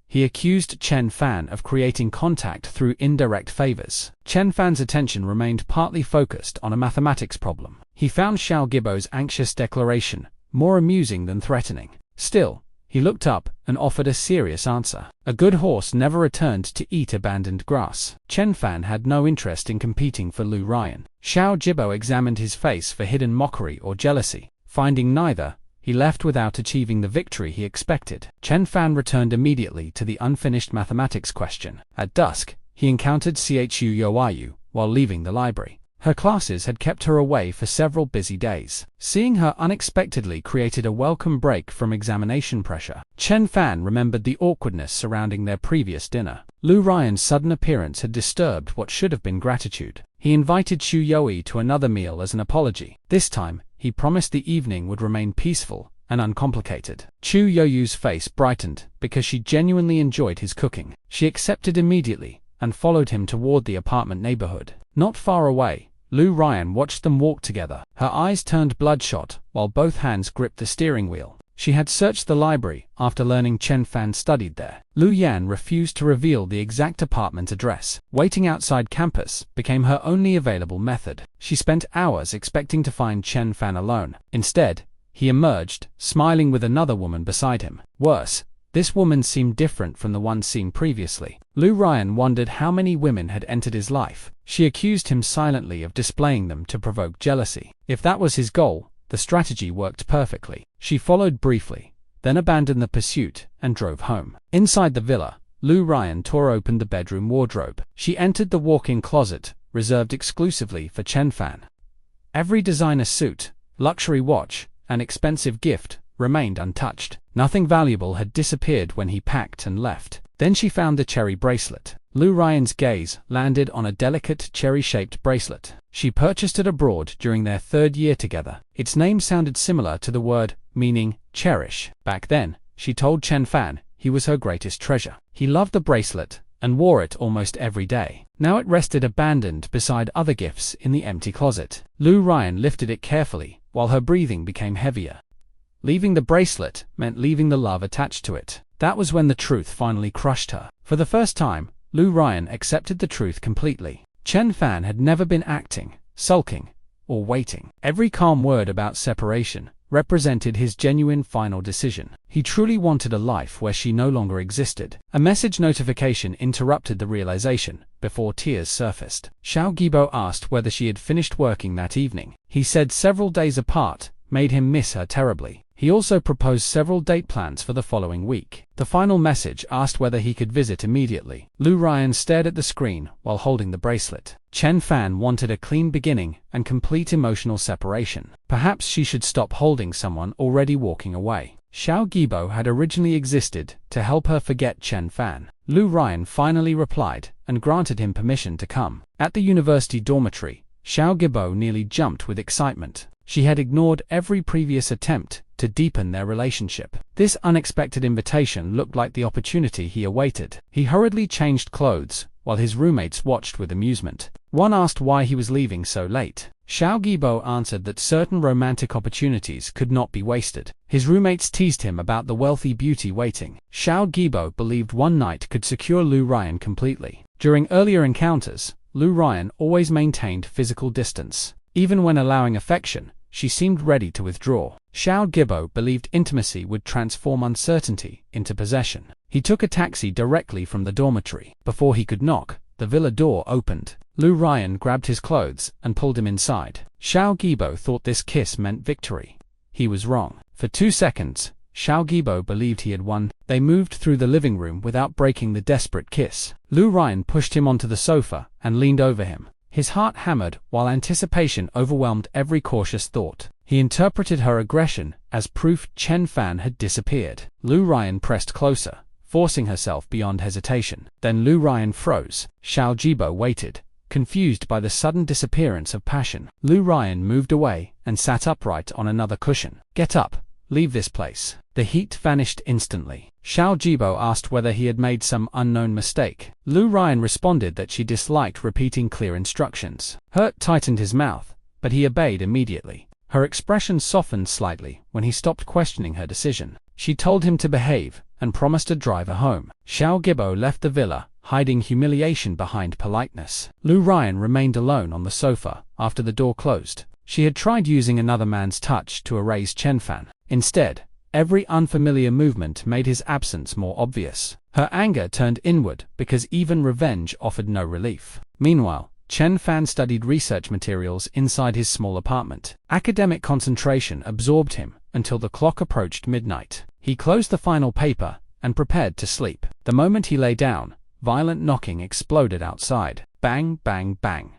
He accused Chen Fan of creating contact through indirect favors. Chen Fan's attention remained partly focused on a mathematics problem. He found Xiao Gaibo's anxious declaration more amusing than threatening. Still, He looked up and offered a serious answer. A good horse never returned to eat abandoned grass. Chen Fan had no interest in competing for Lu Ruyan. Xiao Jibo examined his face for hidden mockery or jealousy. Finding neither, he left without achieving the victory he expected. Chen Fan returned immediately to the unfinished mathematics question. At dusk, he encountered Chu Yoayu while leaving the library. Her classes had kept her away for several busy days. Seeing her unexpectedly created a welcome break from examination pressure. Chen Fan remembered the awkwardness surrounding their previous dinner. Lu Ruyan's sudden appearance had disturbed what should have been gratitude. He invited Chu Yoi to another meal as an apology. This time, he promised the evening would remain peaceful and uncomplicated. Chu Yoyu's face brightened because she genuinely enjoyed his cooking. She accepted immediately and followed him toward the apartment neighborhood. Not far away, Lu Ruyan watched them walk together. Her eyes turned bloodshot while both hands gripped the steering wheel. She had searched the library after learning Chen Fan studied there. Lu Yan refused to reveal the exact apartment address. Waiting outside campus became her only available method. She spent hours expecting to find Chen Fan alone. Instead, he emerged, smiling with another woman beside him. Worse, this woman seemed different from the one seen previously. Lu Ruyan wondered how many women had entered his life. She accused him silently of displaying them to provoke jealousy. If that was his goal, the strategy worked perfectly. She followed briefly, then abandoned the pursuit and drove home. Inside the villa, Lu Ruyan tore open the bedroom wardrobe. She entered the walk-in closet, reserved exclusively for Chen Fan. Every designer suit, luxury watch, and expensive gift remained untouched. Nothing valuable had disappeared when he packed and left. Then she found the cherry bracelet. Lu Ruyan's gaze landed on a delicate cherry-shaped bracelet. She purchased it abroad during their 3rd year together. Its name sounded similar to the word, meaning cherish. Back then, she told Chen Fan he was her greatest treasure. He loved the bracelet and wore it almost every day. Now it rested abandoned beside other gifts in the empty closet. Lu Ruyan lifted it carefully while her breathing became heavier. Leaving the bracelet meant leaving the love attached to it. That was when the truth finally crushed her. For the first time, Lu Ruyan accepted the truth completely. Chen Fan had never been acting, sulking, or waiting. Every calm word about separation represented his genuine final decision. He truly wanted a life where she no longer existed. A message notification interrupted the realization before tears surfaced. Xiao Gibo asked whether she had finished working that evening. He said several days apart made him miss her terribly. He also proposed several date plans for the following week. The final message asked whether he could visit immediately. Lu Ruyan stared at the screen while holding the bracelet. Chen Fan wanted a clean beginning and complete emotional separation. Perhaps she should stop holding someone already walking away. Xiao Gibo had originally existed to help her forget Chen Fan. Lu Ruyan finally replied and granted him permission to come. At the university dormitory, Xiao Gibo nearly jumped with excitement. She had ignored every previous attempt to deepen their relationship. This unexpected invitation looked like the opportunity he awaited. He hurriedly changed clothes, while his roommates watched with amusement. One asked why he was leaving so late. Xiao Gibo answered that certain romantic opportunities could not be wasted. His roommates teased him about the wealthy beauty waiting. Xiao Gibo believed one night could secure Lu Ruyan completely. During earlier encounters, Lu Ruyan always maintained physical distance. Even when allowing affection, she seemed ready to withdraw. Xiao Gibo believed intimacy would transform uncertainty into possession. He took a taxi directly from the dormitory. Before he could knock, the villa door opened. Lu Ruyan grabbed his clothes and pulled him inside. Xiao Gibo thought this kiss meant victory. He was wrong. For 2 seconds, Xiao Gibo believed he had won. They moved through the living room without breaking the desperate kiss. Lu Ruyan pushed him onto the sofa and leaned over him. His heart hammered while anticipation overwhelmed every cautious thought. He interpreted her aggression as proof Chen Fan had disappeared. Lu Ruyan pressed closer, forcing herself beyond hesitation. Then Lu Ruyan froze. Xiao Jibo waited, confused by the sudden disappearance of passion. Lu Ruyan moved away and sat upright on another cushion. "Get up. Leave this place." The heat vanished instantly. Xiao Jibo asked whether he had made some unknown mistake. Lu Ruyan responded that she disliked repeating clear instructions. Hurt tightened his mouth, but he obeyed immediately. Her expression softened slightly when he stopped questioning her decision. She told him to behave and promised to drive her home. Xiao Gibo left the villa, hiding humiliation behind politeness. Lu Ruyan remained alone on the sofa after the door closed. She had tried using another man's touch to erase Chen Fan. Instead, Every unfamiliar movement made his absence more obvious. Her anger turned inward because even revenge offered no relief. Meanwhile, Chen Fan studied research materials inside his small apartment. Academic concentration absorbed him until the clock approached midnight. He closed the final paper and prepared to sleep. The moment he lay down, violent knocking exploded outside. Bang, bang, bang.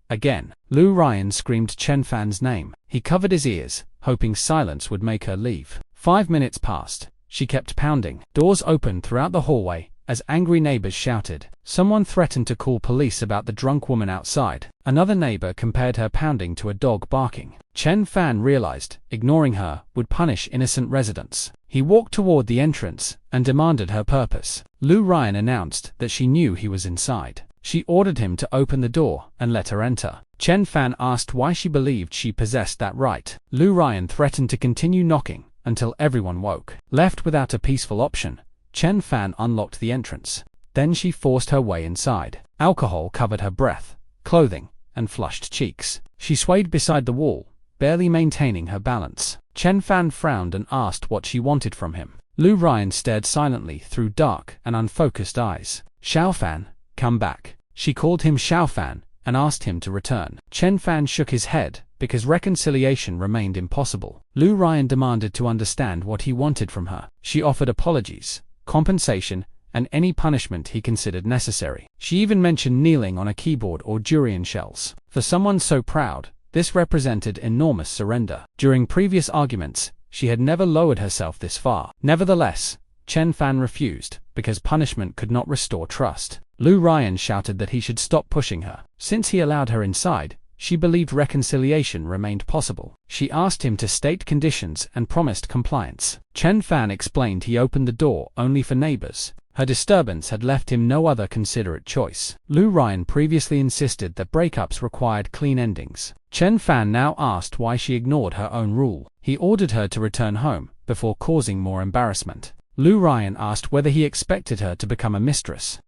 Again. Ruyan screamed Chen Fan's name. He covered his ears, hoping silence would make her leave. 5 minutes passed. She kept pounding. Doors opened throughout the hallway as angry neighbors shouted. Someone threatened to call police about the drunk woman outside. Another neighbor compared her pounding to a dog barking. Chen Fan realized ignoring her would punish innocent residents. He walked toward the entrance and demanded her purpose. Ruyan announced that she knew he was inside. She ordered him to open the door and let her enter. Chen Fan asked why she believed she possessed that right. Ruyan threatened to continue knocking until everyone woke. Left without a peaceful option, Chen Fan unlocked the entrance. Then she forced her way inside. Alcohol covered her breath, clothing, and flushed cheeks. She swayed beside the wall, barely maintaining her balance. Chen Fan frowned and asked what she wanted from him. Ruyan stared silently through dark and unfocused eyes. Xiao Fan, come back. She called him Xiao Fan and asked him to return. Chen Fan shook his head because reconciliation remained impossible. Ruyan demanded to understand what he wanted from her. She offered apologies, compensation, and any punishment he considered necessary. She even mentioned kneeling on a keyboard or durian shells. For someone so proud, this represented enormous surrender. During previous arguments, she had never lowered herself this far. Nevertheless, Chen Fan refused because punishment could not restore trust. Ruyan shouted that he should stop pushing her. Since he allowed her inside, she believed reconciliation remained possible. She asked him to state conditions and promised compliance. Chen Fan explained he opened the door only for neighbors. Her disturbance had left him no other considerate choice. Ruyan previously insisted that breakups required clean endings. Chen Fan now asked why she ignored her own rule. He ordered her to return home before causing more embarrassment. Ruyan asked whether he expected her to become a mistress.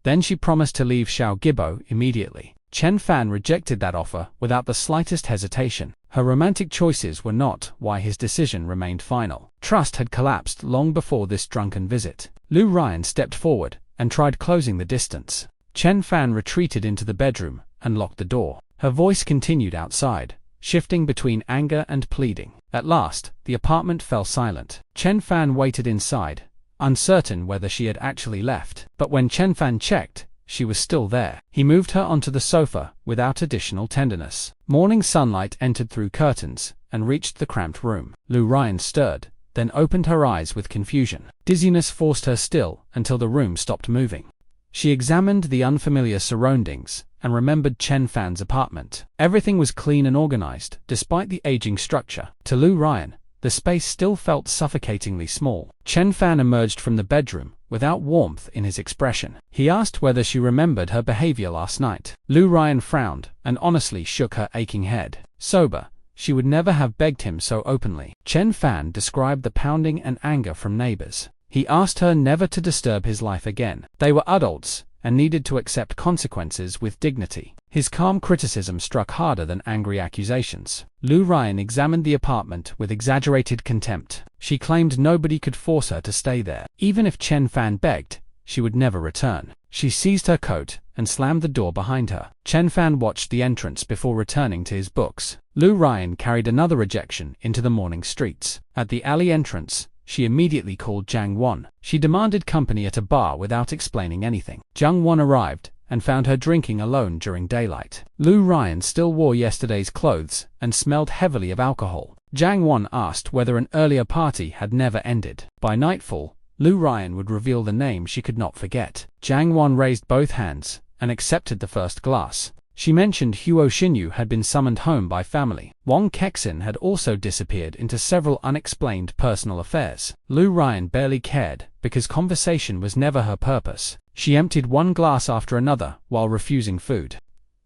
Then she promised to leave Xiao Gibo immediately. Chen Fan rejected that offer without the slightest hesitation. Her romantic choices were not why his decision remained final. Trust had collapsed long before this drunken visit. Ruyan stepped forward and tried closing the distance. Chen Fan retreated into the bedroom and locked the door. Her voice continued outside, shifting between anger and pleading. At last, the apartment fell silent. Chen Fan waited inside, uncertain whether she had actually left. But when Chen Fan checked, she was still there. He moved her onto the sofa without additional tenderness. Morning sunlight entered through curtains and reached the cramped room. Ruyan stirred, then opened her eyes with confusion. Dizziness forced her still until the room stopped moving. She examined the unfamiliar surroundings and remembered Chen Fan's apartment. Everything was clean and organized, despite the aging structure. To Ruyan, the space still felt suffocatingly small. Chen Fan emerged from the bedroom without warmth in his expression. He asked whether she remembered her behavior last night. Ruyan frowned and honestly shook her aching head. Sober, she would never have begged him so openly. Chen Fan described the pounding and anger from neighbors. He asked her never to disturb his life again. They were adults and needed to accept consequences with dignity. His calm criticism struck harder than angry accusations. Ruyan examined the apartment with exaggerated contempt. She claimed nobody could force her to stay there. Even if Chen Fan begged, she would never return. She seized her coat and slammed the door behind her. Chen Fan watched the entrance before returning to his books. Ruyan carried another rejection into the morning streets. At the alley entrance, she immediately called Jiang Wan. She demanded company at a bar without explaining anything. Jiang Wan arrived and found her drinking alone during daylight. Ruyan still wore yesterday's clothes and smelled heavily of alcohol. Jiang Wan asked whether an earlier party had never ended. By nightfall, Ruyan would reveal the name she could not forget. Jiang Wan raised both hands and accepted the first glass. She mentioned Huo Xinyu had been summoned home by family. Wang Kexin had also disappeared into several unexplained personal affairs. Ruyan barely cared because conversation was never her purpose. She emptied one glass after another while refusing food.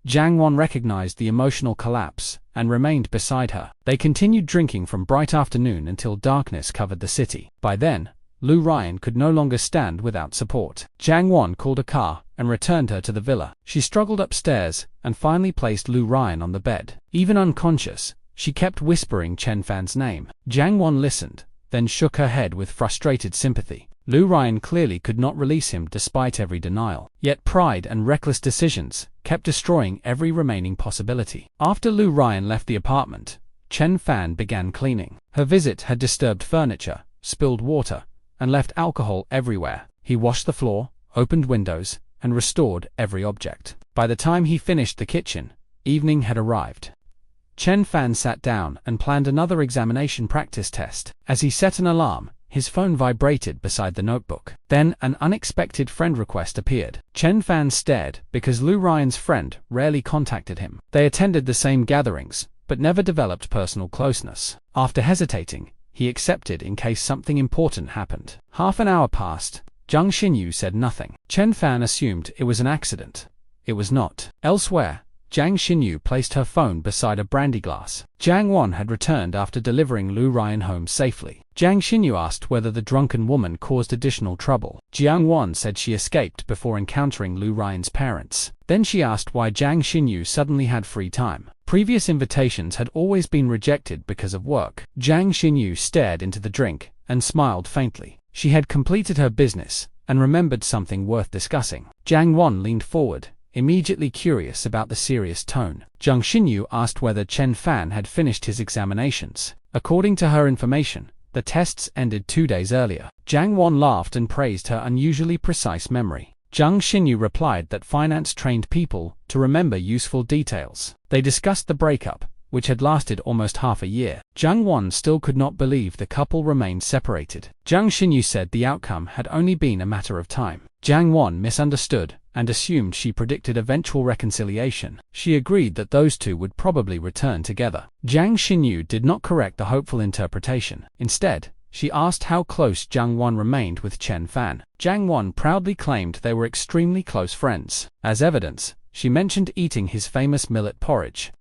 Jiang Wan recognized the emotional collapse and remained beside her. They continued drinking from bright afternoon until darkness covered the city. By then, Ruyan could no longer stand without support. Jiang Wan called a car and returned her to the villa. She struggled upstairs and finally placed Ruyan on the bed. Even unconscious, she kept whispering Chen Fan's name. Jiang Wan listened, then shook her head with frustrated sympathy. Lu Ruyan clearly could not release him despite every denial. Yet pride and reckless decisions kept destroying every remaining possibility. After Lu Ruyan left the apartment, Chen Fan began cleaning. Her visit had disturbed furniture, spilled water, and left alcohol everywhere. He washed the floor, opened windows, and restored every object. By the time he finished the kitchen, evening had arrived. Chen Fan sat down and planned another examination practice test. As he set an alarm, his phone vibrated beside the notebook. Then an unexpected friend request appeared. Chen Fan stared because Lu Ruyan's friend rarely contacted him. They attended the same gatherings, but never developed personal closeness. After hesitating, he accepted in case something important happened. Half an hour passed. Zhang Xinyu said nothing. Chen Fan assumed it was an accident. It was not. Elsewhere, Zhang Xinyu placed her phone beside a brandy glass. Jiang Wan had returned after delivering Lu Ruyan home safely. Zhang Xinyu asked whether the drunken woman caused additional trouble. Jiang Wan said she escaped before encountering Lu Ruyan's parents. Then she asked why Zhang Xinyu suddenly had free time. Previous invitations had always been rejected because of work. Zhang Xinyu stared into the drink and smiled faintly. She had completed her business and remembered something worth discussing. Jiang Wan leaned forward, immediately curious about the serious tone. Zhang Xinyu asked whether Chen Fan had finished his examinations. According to her information, the tests ended 2 days earlier. Jiang Wan laughed and praised her unusually precise memory. Zhang Xinyu replied that finance trained people to remember useful details. They discussed the breakup, which had lasted almost half a year. Jiang Wan still could not believe the couple remained separated. Zhang Xinyu said the outcome had only been a matter of time. Jiang Wan misunderstood and assumed she predicted eventual reconciliation. She agreed that those two would probably return together. Zhang Xinyu did not correct the hopeful interpretation. Instead, she asked how close Jiang Wan remained with Chen Fan. Jiang Wan proudly claimed they were extremely close friends. As evidence, she mentioned eating his famous millet porridge.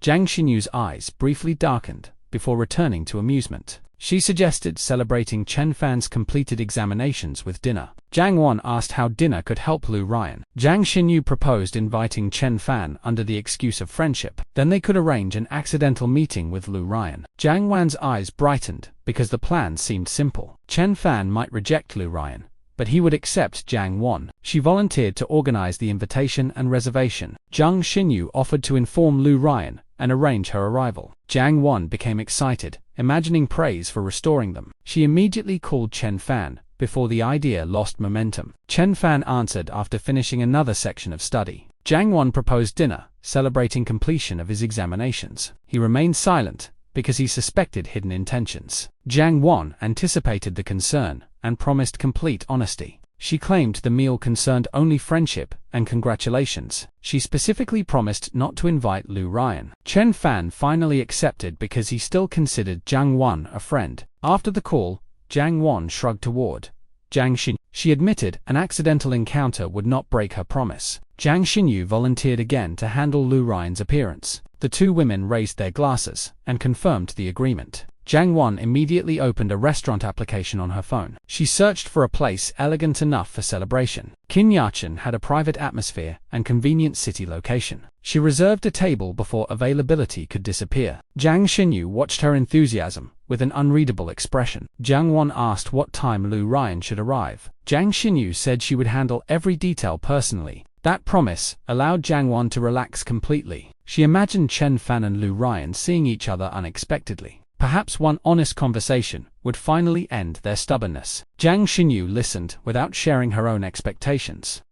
Zhang Xinyu's eyes briefly darkened before returning to amusement. She suggested celebrating Chen Fan's completed examinations with dinner. Jiang Wan asked how dinner could help Lu Ruyan. Zhang Xinyu proposed inviting Chen Fan under the excuse of friendship. Then they could arrange an accidental meeting with Lu Ruyan. Jiang Wan's eyes brightened because the plan seemed simple. Chen Fan might reject Lu Ruyan, but he would accept Jiang Wan. She volunteered to organize the invitation and reservation. Zhang Xinyu offered to inform Lu Ruyan and arrange her arrival. Jiang Wan became excited, imagining praise for restoring them. She immediately called Chen Fan before the idea lost momentum. Chen Fan answered after finishing another section of study. Jiang Wan proposed dinner, celebrating completion of his examinations. He remained silent because he suspected hidden intentions. Jiang Wan anticipated the concern and promised complete honesty. She claimed the meal concerned only friendship and congratulations. She specifically promised not to invite Lu Ruyan. Chen Fan finally accepted because he still considered Jiang Wan a friend. After the call, Jiang Wan shrugged toward Zhang Xinyu. She admitted an accidental encounter would not break her promise. Zhang Xinyu volunteered again to handle Lu Ruyan's appearance. The two women raised their glasses and confirmed the agreement. Jiang Wan immediately opened a restaurant application on her phone. She searched for a place elegant enough for celebration. Kinyachen had a private atmosphere and convenient city location. She reserved a table before availability could disappear. Zhang Xinyu watched her enthusiasm with an unreadable expression. Jiang Wan asked what time Lu Ruyan should arrive. Zhang Xinyu said she would handle every detail personally. That promise allowed Jiang Wan to relax completely. She imagined Chen Fan and Lu Ruyan seeing each other unexpectedly. Perhaps one honest conversation would finally end their stubbornness. Zhang Xinyu listened without sharing her own expectations.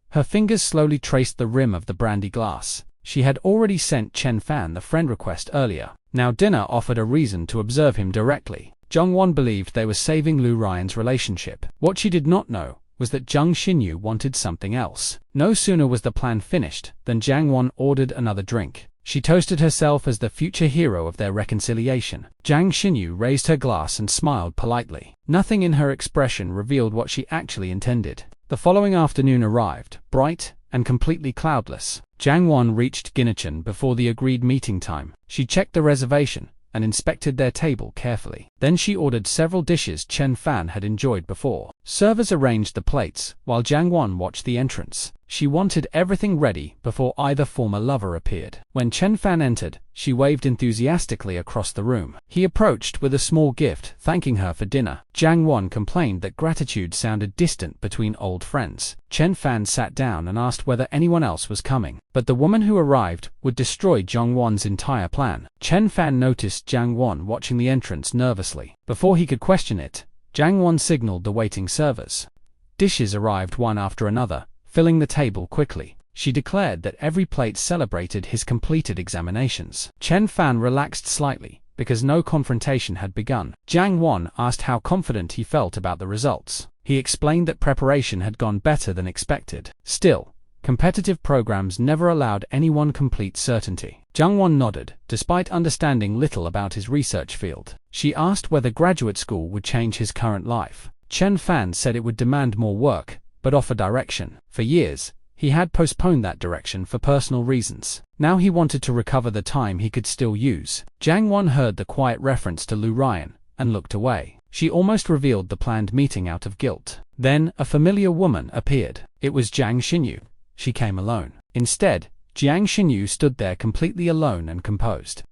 Her fingers slowly traced the rim of the brandy glass. She had already sent Chen Fan the friend request earlier. Now dinner offered a reason to observe him directly. Jiang Wan believed they were saving Lu Ruyan's relationship. What she did not know was that Zhang Xinyu wanted something else. No sooner was the plan finished than Jiang Wan ordered another drink. She toasted herself as the future hero of their reconciliation. Zhang Xinyu raised her glass and smiled politely. Nothing in her expression revealed what she actually intended. The following afternoon arrived, bright and completely cloudless. Jiang Wan reached Ginnichen before the agreed meeting time. She checked the reservation and inspected their table carefully. Then she ordered several dishes Chen Fan had enjoyed before. Servers arranged the plates, while Jiang Wan watched the entrance. She wanted everything ready before either former lover appeared. When Chen Fan entered, she waved enthusiastically across the room. He approached with a small gift, thanking her for dinner. Jiang Wan complained that gratitude sounded distant between old friends. Chen Fan sat down and asked whether anyone else was coming, but the woman who arrived would destroy Jiang Wan's entire plan. Chen Fan noticed Jiang Wan watching the entrance nervously. Before he could question it, Jiang Wan signaled the waiting servers. Dishes arrived one after another, filling the table quickly. She declared that every plate celebrated his completed examinations. Chen Fan relaxed slightly, because no confrontation had begun. Jiang Wan asked how confident he felt about the results. He explained that preparation had gone better than expected. Still, competitive programs never allowed anyone complete certainty. Jiang Wan nodded, despite understanding little about his research field. She asked whether graduate school would change his current life. Chen Fan said it would demand more work, but offer direction. For years, he had postponed that direction for personal reasons. Now he wanted to recover the time he could still use. Jiang Wan heard the quiet reference to Ruyan and looked away. She almost revealed the planned meeting out of guilt. Then, a familiar woman appeared. It was Jiang Xinyu. She came alone. Instead, Jiang Xinyu stood there completely alone and composed.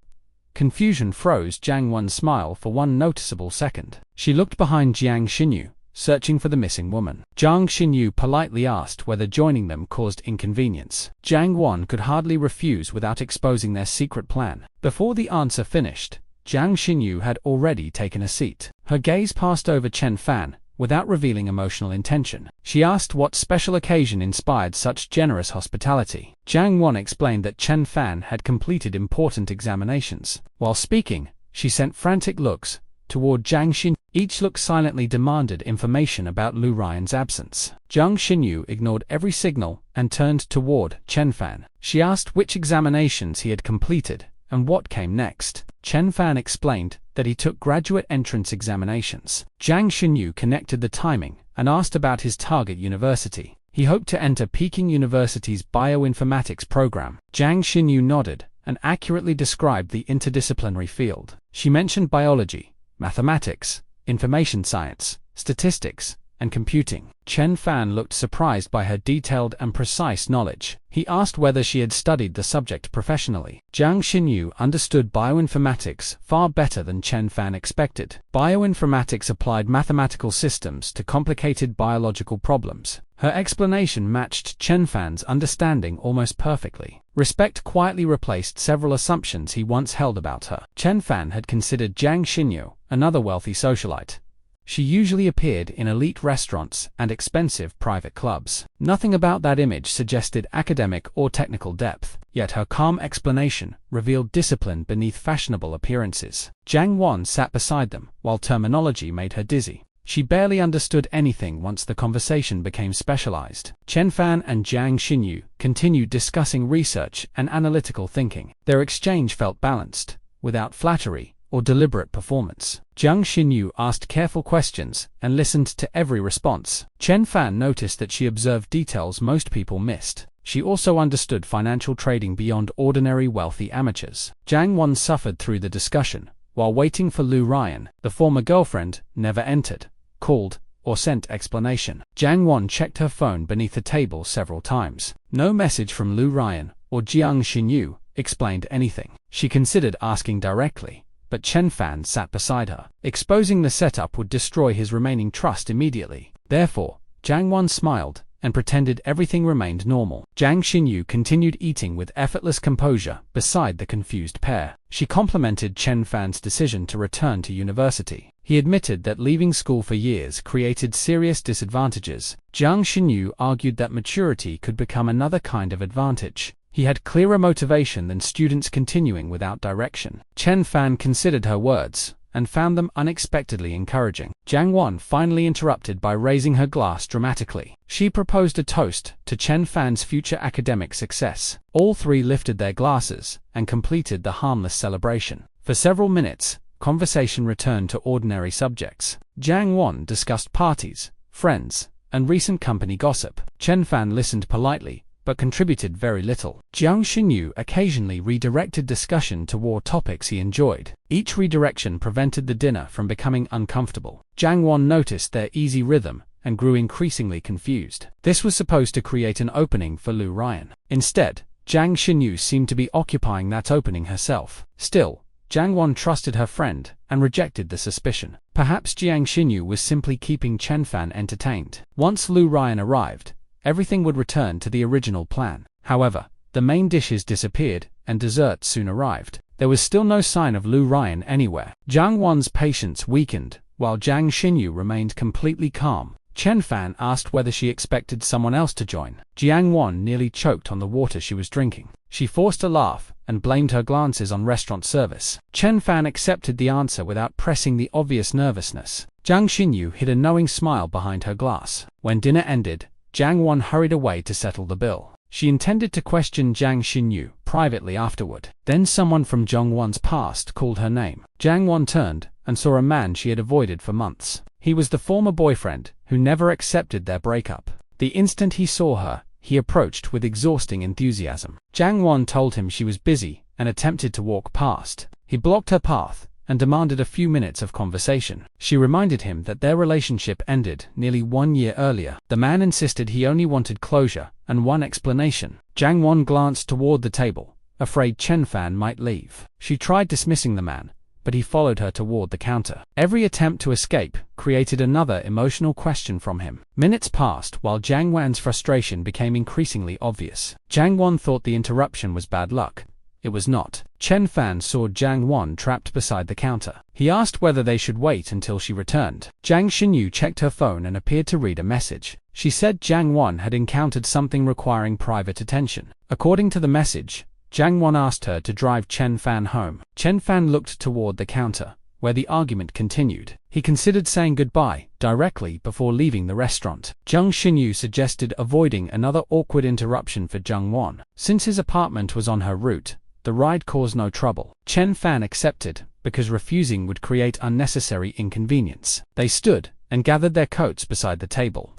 Confusion froze Jiang Wan's smile for one noticeable second. She looked behind Jiang Xinyu, searching for the missing woman. Jiang Xinyu politely asked whether joining them caused inconvenience. Jiang Wan could hardly refuse without exposing their secret plan. Before the answer finished, Jiang Xinyu had already taken a seat. Her gaze passed over Chen Fan, without revealing emotional intention. She asked what special occasion inspired such generous hospitality. Jiang Wan explained that Chen Fan had completed important examinations. While speaking, she sent frantic looks toward Jiang Xinyu. Each look silently demanded information about Lu Ruyan's absence. Jiang Xinyu ignored every signal and turned toward Chen Fan. She asked which examinations he had completed and what came next. Chen Fan explained that he took graduate entrance examinations. Jiang Xinyu connected the timing and asked about his target university. He hoped to enter Peking University's bioinformatics program. Jiang Xinyu nodded and accurately described the interdisciplinary field. She mentioned biology, mathematics, information science, statistics, and computing. Chen Fan looked surprised by her detailed and precise knowledge. He asked whether she had studied the subject professionally. Jiang Xinyu understood bioinformatics far better than Chen Fan expected. Bioinformatics applied mathematical systems to complicated biological problems. Her explanation matched Chen Fan's understanding almost perfectly. Respect quietly replaced several assumptions he once held about her. Chen Fan had considered Jiang Xinyu another wealthy socialite. She usually appeared in elite restaurants and expensive private clubs. Nothing about that image suggested academic or technical depth, yet her calm explanation revealed discipline beneath fashionable appearances. Jiang Wan sat beside them, while terminology made her dizzy. She barely understood anything once the conversation became specialized. Chen Fan and Jiang Xinyu continued discussing research and analytical thinking. Their exchange felt balanced, without flattery or deliberate performance. Jiang Xinyu asked careful questions and listened to every response. Chen Fan noticed that she observed details most people missed. She also understood financial trading beyond ordinary wealthy amateurs. Jiang Wan suffered through the discussion. While waiting for Lu Ruyan, the former girlfriend never entered, called, or sent explanation. Jiang Wan checked her phone beneath the table several times. No message from Lu Ruyan or Jiang Xinyu explained anything. She considered asking directly, but Chen Fan sat beside her. Exposing the setup would destroy his remaining trust immediately. Therefore, Jiang Wan smiled and pretended everything remained normal. Jiang Xinyu continued eating with effortless composure beside the confused pair. She complimented Chen Fan's decision to return to university. He admitted that leaving school for years created serious disadvantages. Jiang Xinyu argued that maturity could become another kind of advantage. He had clearer motivation than students continuing without direction. Chen Fan considered her words and found them unexpectedly encouraging. Jiang Wan finally interrupted by raising her glass dramatically. She proposed a toast to Chen Fan's future academic success. All three lifted their glasses and completed the harmless celebration. For several minutes, conversation returned to ordinary subjects. Jiang Wan discussed parties, friends, and recent company gossip. Chen Fan listened politely, but contributed very little. Jiang Xinyu occasionally redirected discussion toward topics he enjoyed. Each redirection prevented the dinner from becoming uncomfortable. Jiang Wan noticed their easy rhythm and grew increasingly confused. This was supposed to create an opening for Ruyan. Instead, Jiang Xinyu seemed to be occupying that opening herself. Still, Jiang Wan trusted her friend and rejected the suspicion. Perhaps Jiang Xinyu was simply keeping Chen Fan entertained. Once Ruyan arrived, everything would return to the original plan. However, the main dishes disappeared, and dessert soon arrived. There was still no sign of Ruyan anywhere. Jiang Wan's patience weakened, while Jiang Xinyu remained completely calm. Chen Fan asked whether she expected someone else to join. Jiang Wan nearly choked on the water she was drinking. She forced a laugh and blamed her glances on restaurant service. Chen Fan accepted the answer without pressing the obvious nervousness. Jiang Xinyu hid a knowing smile behind her glass. When dinner ended, Jiang Wan hurried away to settle the bill. She intended to question Jiang Xinyu privately afterward. Then someone from Jiang Wan's past called her name. Jiang Wan turned and saw a man she had avoided for months. He was the former boyfriend who never accepted their breakup. The instant he saw her, he approached with exhausting enthusiasm. Jiang Wan told him she was busy and attempted to walk past. He blocked her path and demanded a few minutes of conversation. She reminded him that their relationship ended nearly 1 year earlier. The man insisted he only wanted closure and one explanation. Jiang Wan glanced toward the table, afraid Chen Fan might leave. She tried dismissing the man, but he followed her toward the counter. Every attempt to escape created another emotional question from him. Minutes passed while Jiang Wan's frustration became increasingly obvious. Jiang Wan thought the interruption was bad luck. It was not. Chen Fan saw Jiang Wan trapped beside the counter. He asked whether they should wait until she returned. Jiang Xinyu checked her phone and appeared to read a message. She said Jiang Wan had encountered something requiring private attention. According to the message, Jiang Wan asked her to drive Chen Fan home. Chen Fan looked toward the counter, where the argument continued. He considered saying goodbye directly before leaving the restaurant. Jiang Xinyu suggested avoiding another awkward interruption for Jiang Wan. Since his apartment was on her route, the ride caused no trouble. Chen Fan accepted, because refusing would create unnecessary inconvenience. They stood and gathered their coats beside the table.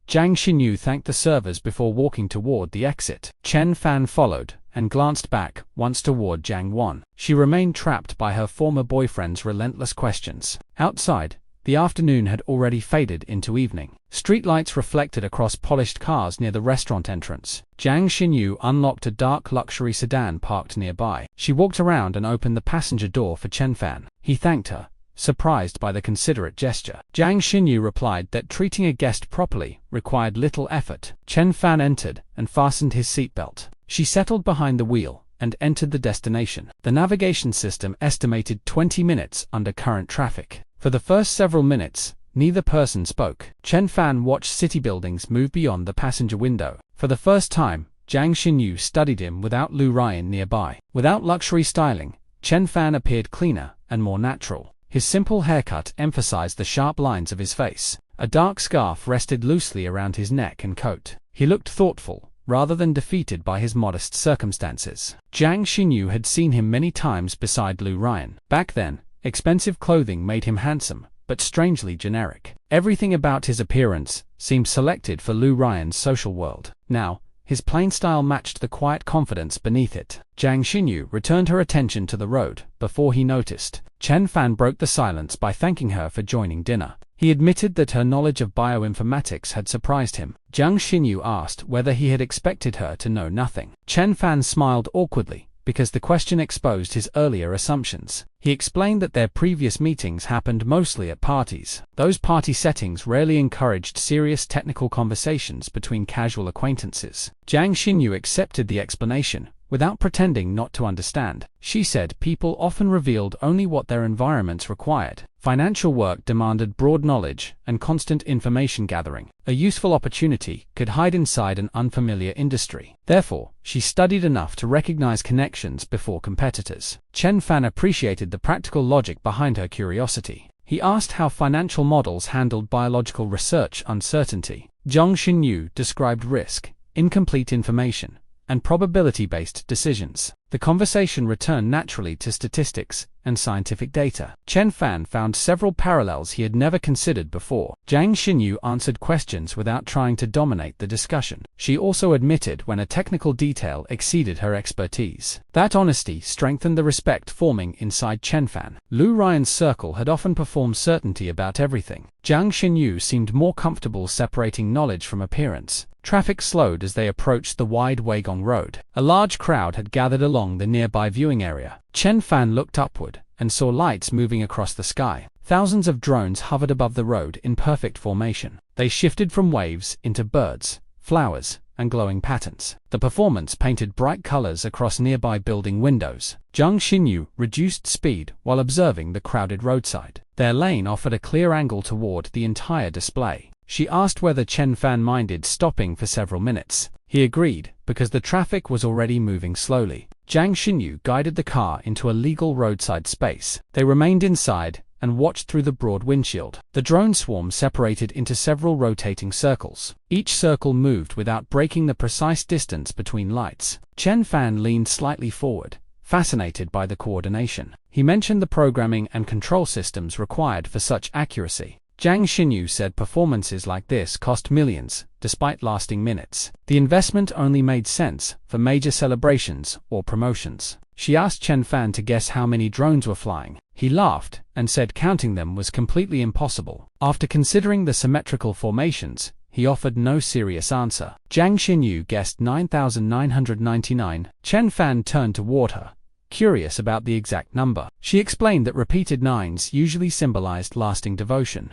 Jiang Xinyu thanked the servers before walking toward the exit. Chen Fan followed and glanced back once toward Jiang Wan. She remained trapped by her former boyfriend's relentless questions. Outside, the afternoon had already faded into evening. Streetlights reflected across polished cars near the restaurant entrance. Jiang Xinyu unlocked a dark luxury sedan parked nearby. She walked around and opened the passenger door for Chen Fan. He thanked her, surprised by the considerate gesture. Jiang Xinyu replied that treating a guest properly required little effort. Chen Fan entered and fastened his seatbelt. She settled behind the wheel and entered the destination. The navigation system estimated 20 minutes under current traffic. For the first several minutes, neither person spoke. Chen Fan watched city buildings move beyond the passenger window. For the first time, Jiang Xinyu studied him without Ruyan nearby. Without luxury styling, Chen Fan appeared cleaner and more natural. His simple haircut emphasized the sharp lines of his face. A dark scarf rested loosely around his neck and coat. He looked thoughtful, rather than defeated by his modest circumstances. Jiang Xinyu had seen him many times beside Ruyan. Back then, expensive clothing made him handsome, but strangely generic. Everything about his appearance seemed selected for Ruyan's social world. Now, his plain style matched the quiet confidence beneath it. Jiang Xinyu returned her attention to the road before he noticed. Chen Fan broke the silence by thanking her for joining dinner. He admitted that her knowledge of bioinformatics had surprised him. Jiang Xinyu asked whether he had expected her to know nothing. Chen Fan smiled awkwardly, because the question exposed his earlier assumptions. He explained that their previous meetings happened mostly at parties. Those party settings rarely encouraged serious technical conversations between casual acquaintances. Jiang Xinyu accepted the explanation, without pretending not to understand. She said people often revealed only what their environments required. Financial work demanded broad knowledge and constant information gathering. A useful opportunity could hide inside an unfamiliar industry. Therefore, she studied enough to recognize connections before competitors. Chen Fan appreciated the practical logic behind her curiosity. He asked how financial models handled biological research uncertainty. Jiang Xinyu described risk, incomplete information, and probability-based decisions. The conversation returned naturally to statistics and scientific data. Chen Fan found several parallels he had never considered before. Jiang Xinyu answered questions without trying to dominate the discussion. She also admitted when a technical detail exceeded her expertise. That honesty strengthened the respect forming inside Chen Fan. Ruyan's circle had often performed certainty about everything. Jiang Xinyu seemed more comfortable separating knowledge from appearance. Traffic slowed as they approached the wide Weigong Road. A large crowd had gathered along the nearby viewing area. Chen Fan looked upward and saw lights moving across the sky. Thousands of drones hovered above the road in perfect formation. They shifted from waves into birds, flowers, and glowing patterns. The performance painted bright colors across nearby building windows. Jiang Xinyu reduced speed while observing the crowded roadside. Their lane offered a clear angle toward the entire display. She asked whether Chen Fan minded stopping for several minutes. He agreed, because the traffic was already moving slowly. Jiang Xinyu guided the car into a legal roadside space. They remained inside and watched through the broad windshield. The drone swarm separated into several rotating circles. Each circle moved without breaking the precise distance between lights. Chen Fan leaned slightly forward, fascinated by the coordination. He mentioned the programming and control systems required for such accuracy. Jiang Xinyu said performances like this cost millions, despite lasting minutes. The investment only made sense for major celebrations or promotions. She asked Chen Fan to guess how many drones were flying. He laughed and said counting them was completely impossible. After considering the symmetrical formations, he offered no serious answer. Jiang Xinyu guessed 9,999. Chen Fan turned toward her, curious about the exact number. She explained that repeated nines usually symbolized lasting devotion.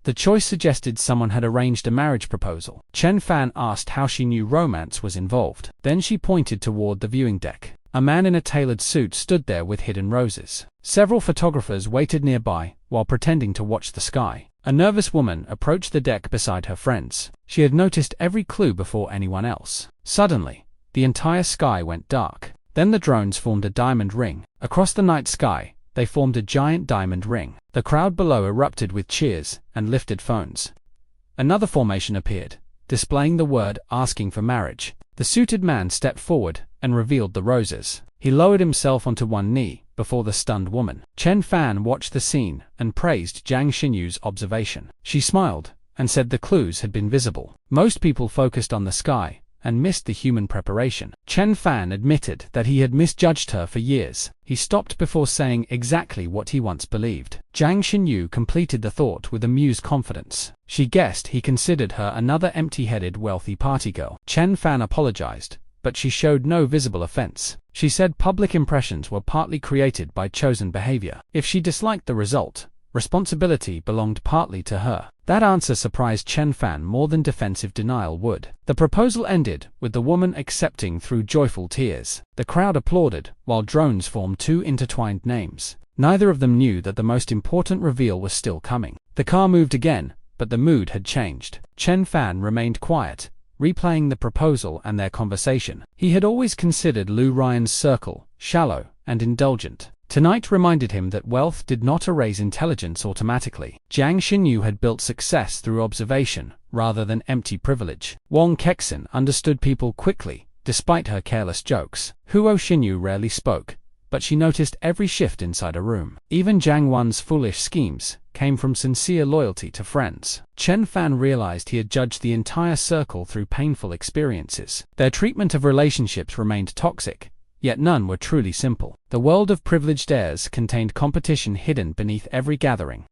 The choice suggested someone had arranged a marriage proposal. Chen Fan asked how she knew romance was involved. Then she pointed toward the viewing deck. A man in a tailored suit stood there with hidden roses. Several photographers waited nearby while pretending to watch the sky. A nervous woman approached the deck beside her friends. She had noticed every clue before anyone else. Suddenly, the entire sky went dark. Then the drones formed a diamond ring. Across the night sky, they formed a giant diamond ring. The crowd below erupted with cheers and lifted phones. Another formation appeared, displaying the word asking for marriage. The suited man stepped forward and revealed the roses. He lowered himself onto one knee before the stunned woman. Chen Fan watched the scene and praised Jiang Xinyu's observation. She smiled and said the clues had been visible. Most people focused on the sky and missed the human preparation. Chen Fan admitted that he had misjudged her for years. He stopped before saying exactly what he once believed. Jiang Xinyu completed the thought with amused confidence. She guessed he considered her another empty-headed wealthy party girl. Chen Fan apologized, but she showed no visible offense. She said public impressions were partly created by chosen behavior. If she disliked the result, responsibility belonged partly to her. That answer surprised Chen Fan more than defensive denial would. The proposal ended with the woman accepting through joyful tears. The crowd applauded, while drones formed two intertwined names. Neither of them knew that the most important reveal was still coming. The car moved again, but the mood had changed. Chen Fan remained quiet, replaying the proposal and their conversation. He had always considered Ruyan's circle shallow and indulgent. Tonight reminded him that wealth did not erase intelligence automatically. Jiang Xinyu had built success through observation, rather than empty privilege. Wang Kexin understood people quickly, despite her careless jokes. Huo Xinyu rarely spoke, but she noticed every shift inside a room. Even Jiang Wan's foolish schemes came from sincere loyalty to friends. Chen Fan realized he had judged the entire circle through painful experiences. Their treatment of relationships remained toxic, yet none were truly simple. The world of privileged heirs contained competition hidden beneath every gathering.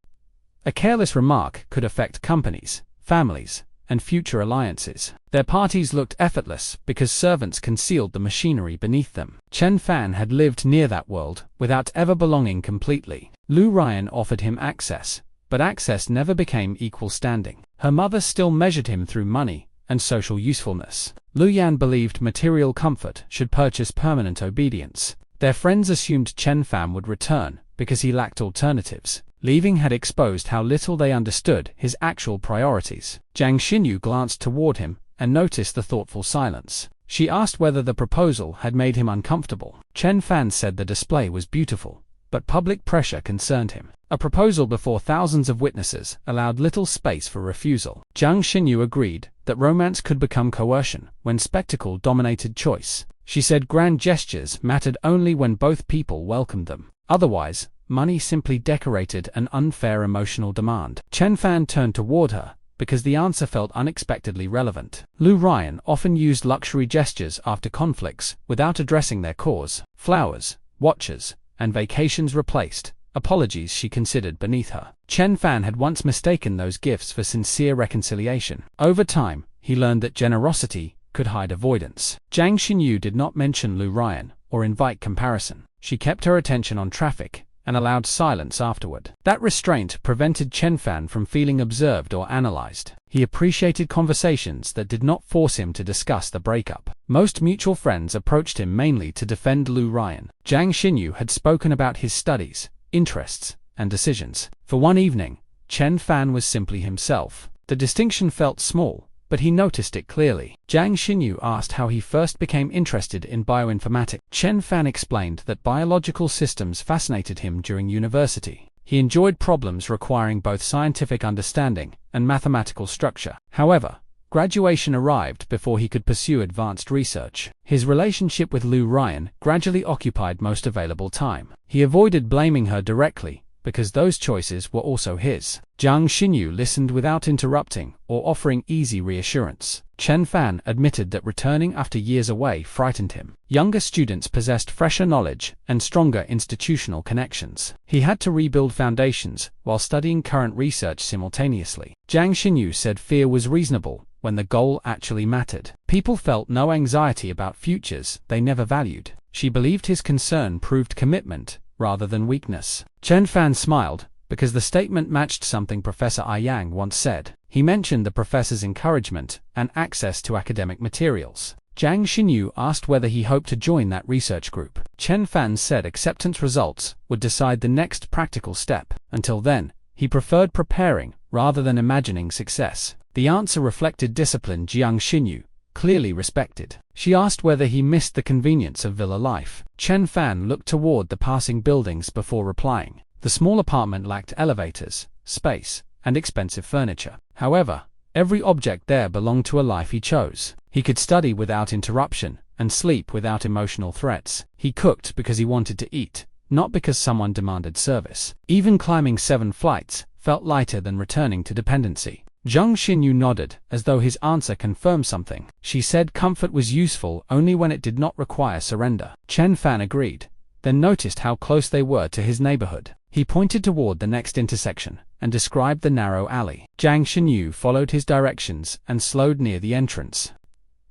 A careless remark could affect companies, families, and future alliances. Their parties looked effortless because servants concealed the machinery beneath them. Chen Fan had lived near that world without ever belonging completely. Ruyan offered him access, but access never became equal standing. Her mother still measured him through money and social usefulness. Ruyan believed material comfort should purchase permanent obedience. Their friends assumed Chen Fan would return because he lacked alternatives. Leaving had exposed how little they understood his actual priorities. Jiang Xinyu glanced toward him and noticed the thoughtful silence. She asked whether the proposal had made him uncomfortable. Chen Fan said the display was beautiful, but public pressure concerned him. A proposal before thousands of witnesses allowed little space for refusal. Jiang Xinyu agreed that romance could become coercion when spectacle dominated choice. She said grand gestures mattered only when both people welcomed them. Otherwise, money simply decorated an unfair emotional demand. Chen Fan turned toward her, because the answer felt unexpectedly relevant. Ruyan often used luxury gestures after conflicts without addressing their cause. Flowers, watches, and vacations replaced apologies she considered beneath her. Chen Fan had once mistaken those gifts for sincere reconciliation. Over time, he learned that generosity could hide avoidance. Jiang Xinyu did not mention Ruyan or invite comparison. She kept her attention on traffic and allowed silence afterward. That restraint prevented Chen Fan from feeling observed or analyzed. He appreciated conversations that did not force him to discuss the breakup. Most mutual friends approached him mainly to defend Ruyan. Jiang Xinyu had spoken about his studies, interests, and decisions. For one evening, Chen Fan was simply himself. The distinction felt small, but he noticed it clearly. Jiang Xinyu asked how he first became interested in bioinformatics. Chen Fan explained that biological systems fascinated him during university. He enjoyed problems requiring both scientific understanding and mathematical structure. However, graduation arrived before he could pursue advanced research. His relationship with Ruyan gradually occupied most available time. He avoided blaming her directly, because those choices were also his. Jiang Xinyu listened without interrupting or offering easy reassurance. Chen Fan admitted that returning after years away frightened him. Younger students possessed fresher knowledge and stronger institutional connections. He had to rebuild foundations while studying current research simultaneously. Jiang Xinyu said fear was reasonable when the goal actually mattered. People felt no anxiety about futures they never valued. She believed his concern proved commitment rather than weakness. Chen Fan smiled, because the statement matched something Professor Yang once said. He mentioned the professor's encouragement and access to academic materials. Jiang Xinyu asked whether he hoped to join that research group. Chen Fan said acceptance results would decide the next practical step. Until then, he preferred preparing rather than imagining success. The answer reflected discipline Jiang Xinyu clearly respected. She asked whether he missed the convenience of villa life. Chen Fan looked toward the passing buildings before replying. The small apartment lacked elevators, space, and expensive furniture. However, every object there belonged to a life he chose. He could study without interruption and sleep without emotional threats. He cooked because he wanted to eat, not because someone demanded service. Even climbing 7 flights felt lighter than returning to dependency. Jiang Xinyu nodded, as though his answer confirmed something. She said comfort was useful only when it did not require surrender. Chen Fan agreed, then noticed how close they were to his neighborhood. He pointed toward the next intersection and described the narrow alley. Jiang Xinyu followed his directions and slowed near the entrance.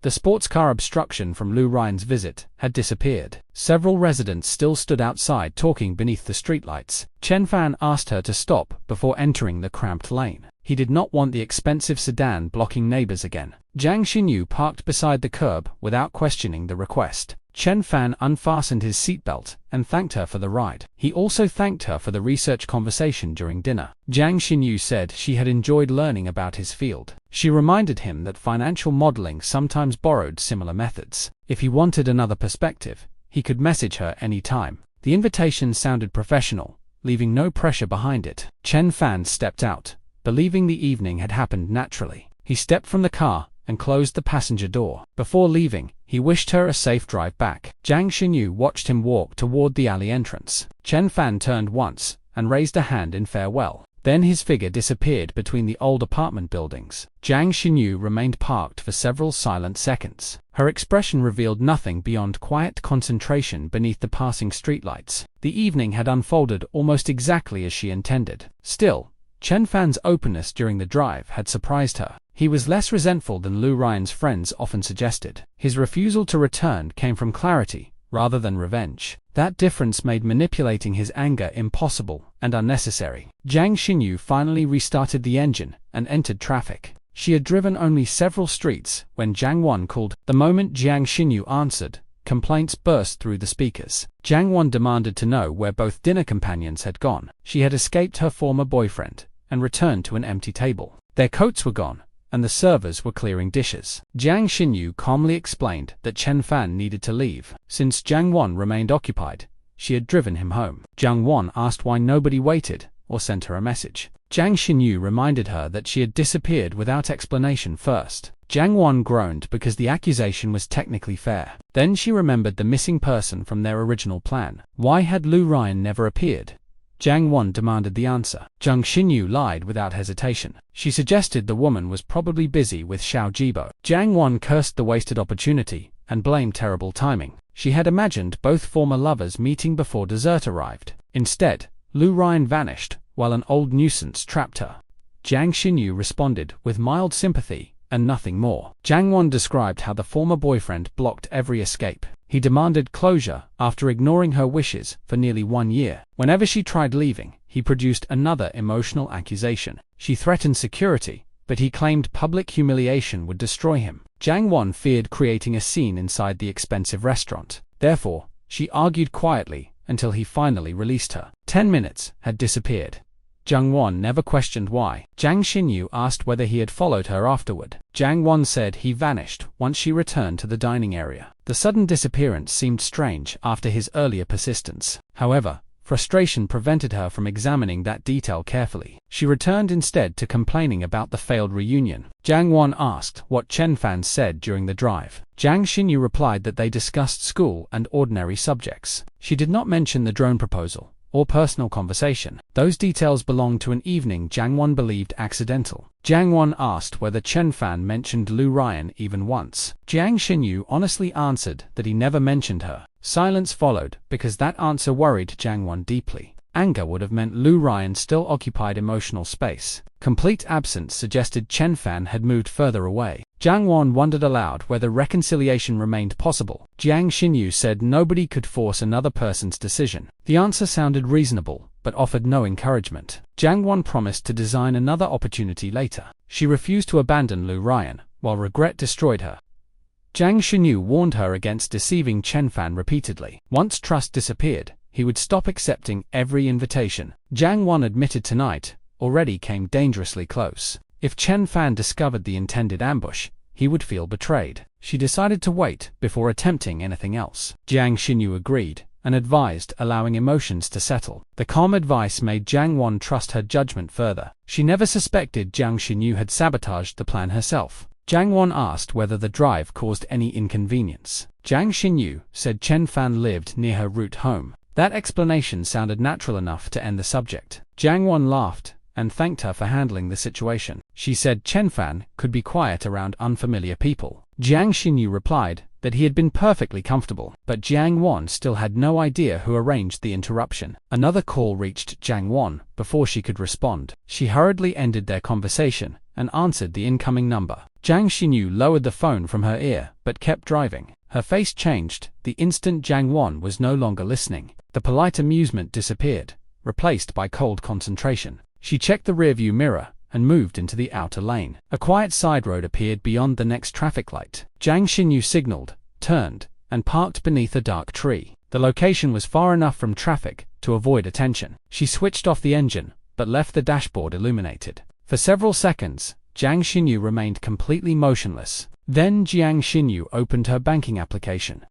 The sports car obstruction from Ruyan's visit had disappeared. Several residents still stood outside talking beneath the streetlights. Chen Fan asked her to stop before entering the cramped lane. He did not want the expensive sedan blocking neighbors again. Jiang Xinyu parked beside the curb without questioning the request. Chen Fan unfastened his seatbelt and thanked her for the ride. He also thanked her for the research conversation during dinner. Jiang Xinyu said she had enjoyed learning about his field. She reminded him that financial modeling sometimes borrowed similar methods. If he wanted another perspective, he could message her any time. The invitation sounded professional, leaving no pressure behind it. Chen Fan stepped out, believing the evening had happened naturally. He stepped from the car and closed the passenger door. Before leaving, he wished her a safe drive back. Jiang Xinyu watched him walk toward the alley entrance. Chen Fan turned once and raised a hand in farewell. Then his figure disappeared between the old apartment buildings. Jiang Xinyu remained parked for several silent seconds. Her expression revealed nothing beyond quiet concentration beneath the passing streetlights. The evening had unfolded almost exactly as she intended. Still, Chen Fan's openness during the drive had surprised her. He was less resentful than Ruyan's friends often suggested. His refusal to return came from clarity rather than revenge. That difference made manipulating his anger impossible and unnecessary. Jiang Xinyu finally restarted the engine and entered traffic. She had driven only several streets when Jiang Wan called. The moment Jiang Xinyu answered, complaints burst through the speakers. Jiang Wan demanded to know where both dinner companions had gone. She had escaped her former boyfriend and returned to an empty table. Their coats were gone, and the servers were clearing dishes. Jiang Xinyu calmly explained that Chen Fan needed to leave. Since Jiang Wan remained occupied, she had driven him home. Jiang Wan asked why nobody waited or sent her a message. Jiang Xinyu reminded her that she had disappeared without explanation first. Jiang Wan groaned because the accusation was technically fair. Then she remembered the missing person from their original plan. Why had Ruyan never appeared? Jiang Wan demanded the answer. Jiang Xinyu lied without hesitation. She suggested the woman was probably busy with Xiao Jibo. Jiang Wan cursed the wasted opportunity and blamed terrible timing. She had imagined both former lovers meeting before dessert arrived. Instead, Ruyan vanished, while an old nuisance trapped her. Jiang Xinyu responded with mild sympathy and nothing more. Jiang Wan described how the former boyfriend blocked every escape. He demanded closure after ignoring her wishes for nearly 1 year. Whenever she tried leaving, he produced another emotional accusation. She threatened security, but he claimed public humiliation would destroy him. Jiang Wan feared creating a scene inside the expensive restaurant. Therefore, she argued quietly until he finally released her. 10 minutes had disappeared. Jiang Wan never questioned why. Jiang Xinyu asked whether he had followed her afterward. Jiang Wan said he vanished once she returned to the dining area. The sudden disappearance seemed strange after his earlier persistence. However, frustration prevented her from examining that detail carefully. She returned instead to complaining about the failed reunion. Jiang Wan asked what Chen Fan said during the drive. Jiang Xinyu replied that they discussed school and ordinary subjects. She did not mention the drone proposal or personal conversation. Those details belonged to an evening Jiang Wan believed accidental. Jiang Wan asked whether Chen Fan mentioned Ruyan even once. Jiang Xinyu honestly answered that he never mentioned her. Silence followed because that answer worried Jiang Wan deeply. Anger would have meant Ruyan still occupied emotional space. Complete absence suggested Chen Fan had moved further away. Jiang Wan wondered aloud whether reconciliation remained possible. Jiang Xinyu said nobody could force another person's decision. The answer sounded reasonable, but offered no encouragement. Jiang Wan promised to design another opportunity later. She refused to abandon Ruyan, while regret destroyed her. Jiang Xinyu warned her against deceiving Chen Fan repeatedly. Once trust disappeared, he would stop accepting every invitation. Jiang Wan admitted tonight already came dangerously close. If Chen Fan discovered the intended ambush, he would feel betrayed. She decided to wait before attempting anything else. Jiang Xinyu agreed and advised allowing emotions to settle. The calm advice made Jiang Wan trust her judgment further. She never suspected Jiang Xinyu had sabotaged the plan herself. Jiang Wan asked whether the drive caused any inconvenience. Jiang Xinyu said Chen Fan lived near her route home. That explanation sounded natural enough to end the subject. Jiang Wan laughed and thanked her for handling the situation. She said Chen Fan could be quiet around unfamiliar people. Jiang Xinyu replied that he had been perfectly comfortable, but Jiang Wan still had no idea who arranged the interruption. Another call reached Jiang Wan before she could respond. She hurriedly ended their conversation and answered the incoming number. Jiang Xinyu lowered the phone from her ear but kept driving. Her face changed the instant Jiang Wan was no longer listening. The polite amusement disappeared, replaced by cold concentration. She checked the rearview mirror and moved into the outer lane. A quiet side road appeared beyond the next traffic light. Jiang Xinyu signaled, turned, and parked beneath a dark tree. The location was far enough from traffic to avoid attention. She switched off the engine, but left the dashboard illuminated. For several seconds, Jiang Xinyu remained completely motionless. Then Jiang Xinyu opened her banking application.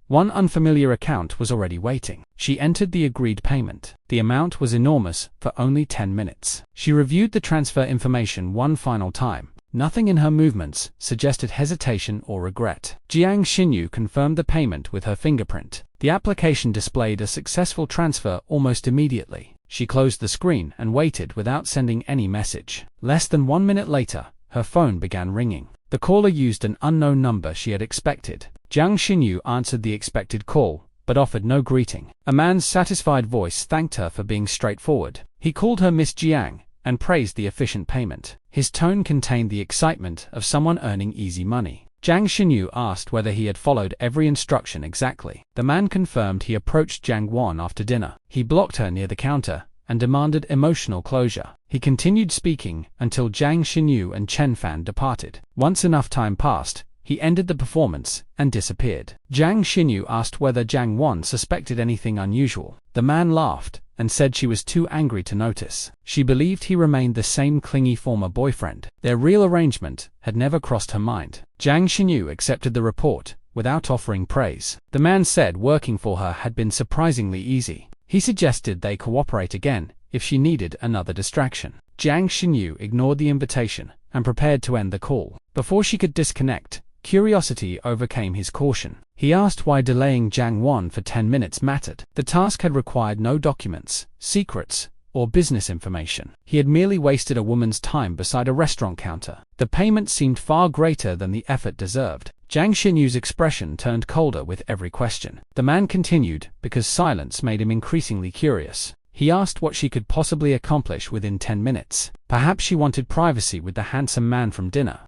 One unfamiliar account was already waiting. She entered the agreed payment. The amount was enormous for only 10 minutes. She reviewed the transfer information one final time. Nothing in her movements suggested hesitation or regret. Jiang Xinyu confirmed the payment with her fingerprint. The application displayed a successful transfer almost immediately. She closed the screen and waited without sending any message. Less than 1 minute later, her phone began ringing. The caller used an unknown number she had expected. Jiang Xinyu answered the expected call, but offered no greeting. A man's satisfied voice thanked her for being straightforward. He called her Miss Jiang and praised the efficient payment. His tone contained the excitement of someone earning easy money. Jiang Xinyu asked whether he had followed every instruction exactly. The man confirmed he approached Jiang Wan after dinner. He blocked her near the counter and demanded emotional closure. He continued speaking until Jiang Xinyu and Chen Fan departed. Once enough time passed, he ended the performance and disappeared. Jiang Xinyu asked whether Jiang Wan suspected anything unusual. The man laughed and said she was too angry to notice. She believed he remained the same clingy former boyfriend. Their real arrangement had never crossed her mind. Jiang Xinyu accepted the report without offering praise. The man said working for her had been surprisingly easy. He suggested they cooperate again if she needed another distraction. Jiang Xinyu ignored the invitation and prepared to end the call. Before she could disconnect, curiosity overcame his caution. He asked why delaying Jiang Wan for 10 minutes mattered. The task had required no documents, secrets, or business information. He had merely wasted a woman's time beside a restaurant counter. The payment seemed far greater than the effort deserved. Jiang Xinyu's expression turned colder with every question. The man continued, because silence made him increasingly curious. He asked what she could possibly accomplish within 10 minutes. Perhaps she wanted privacy with the handsome man from dinner.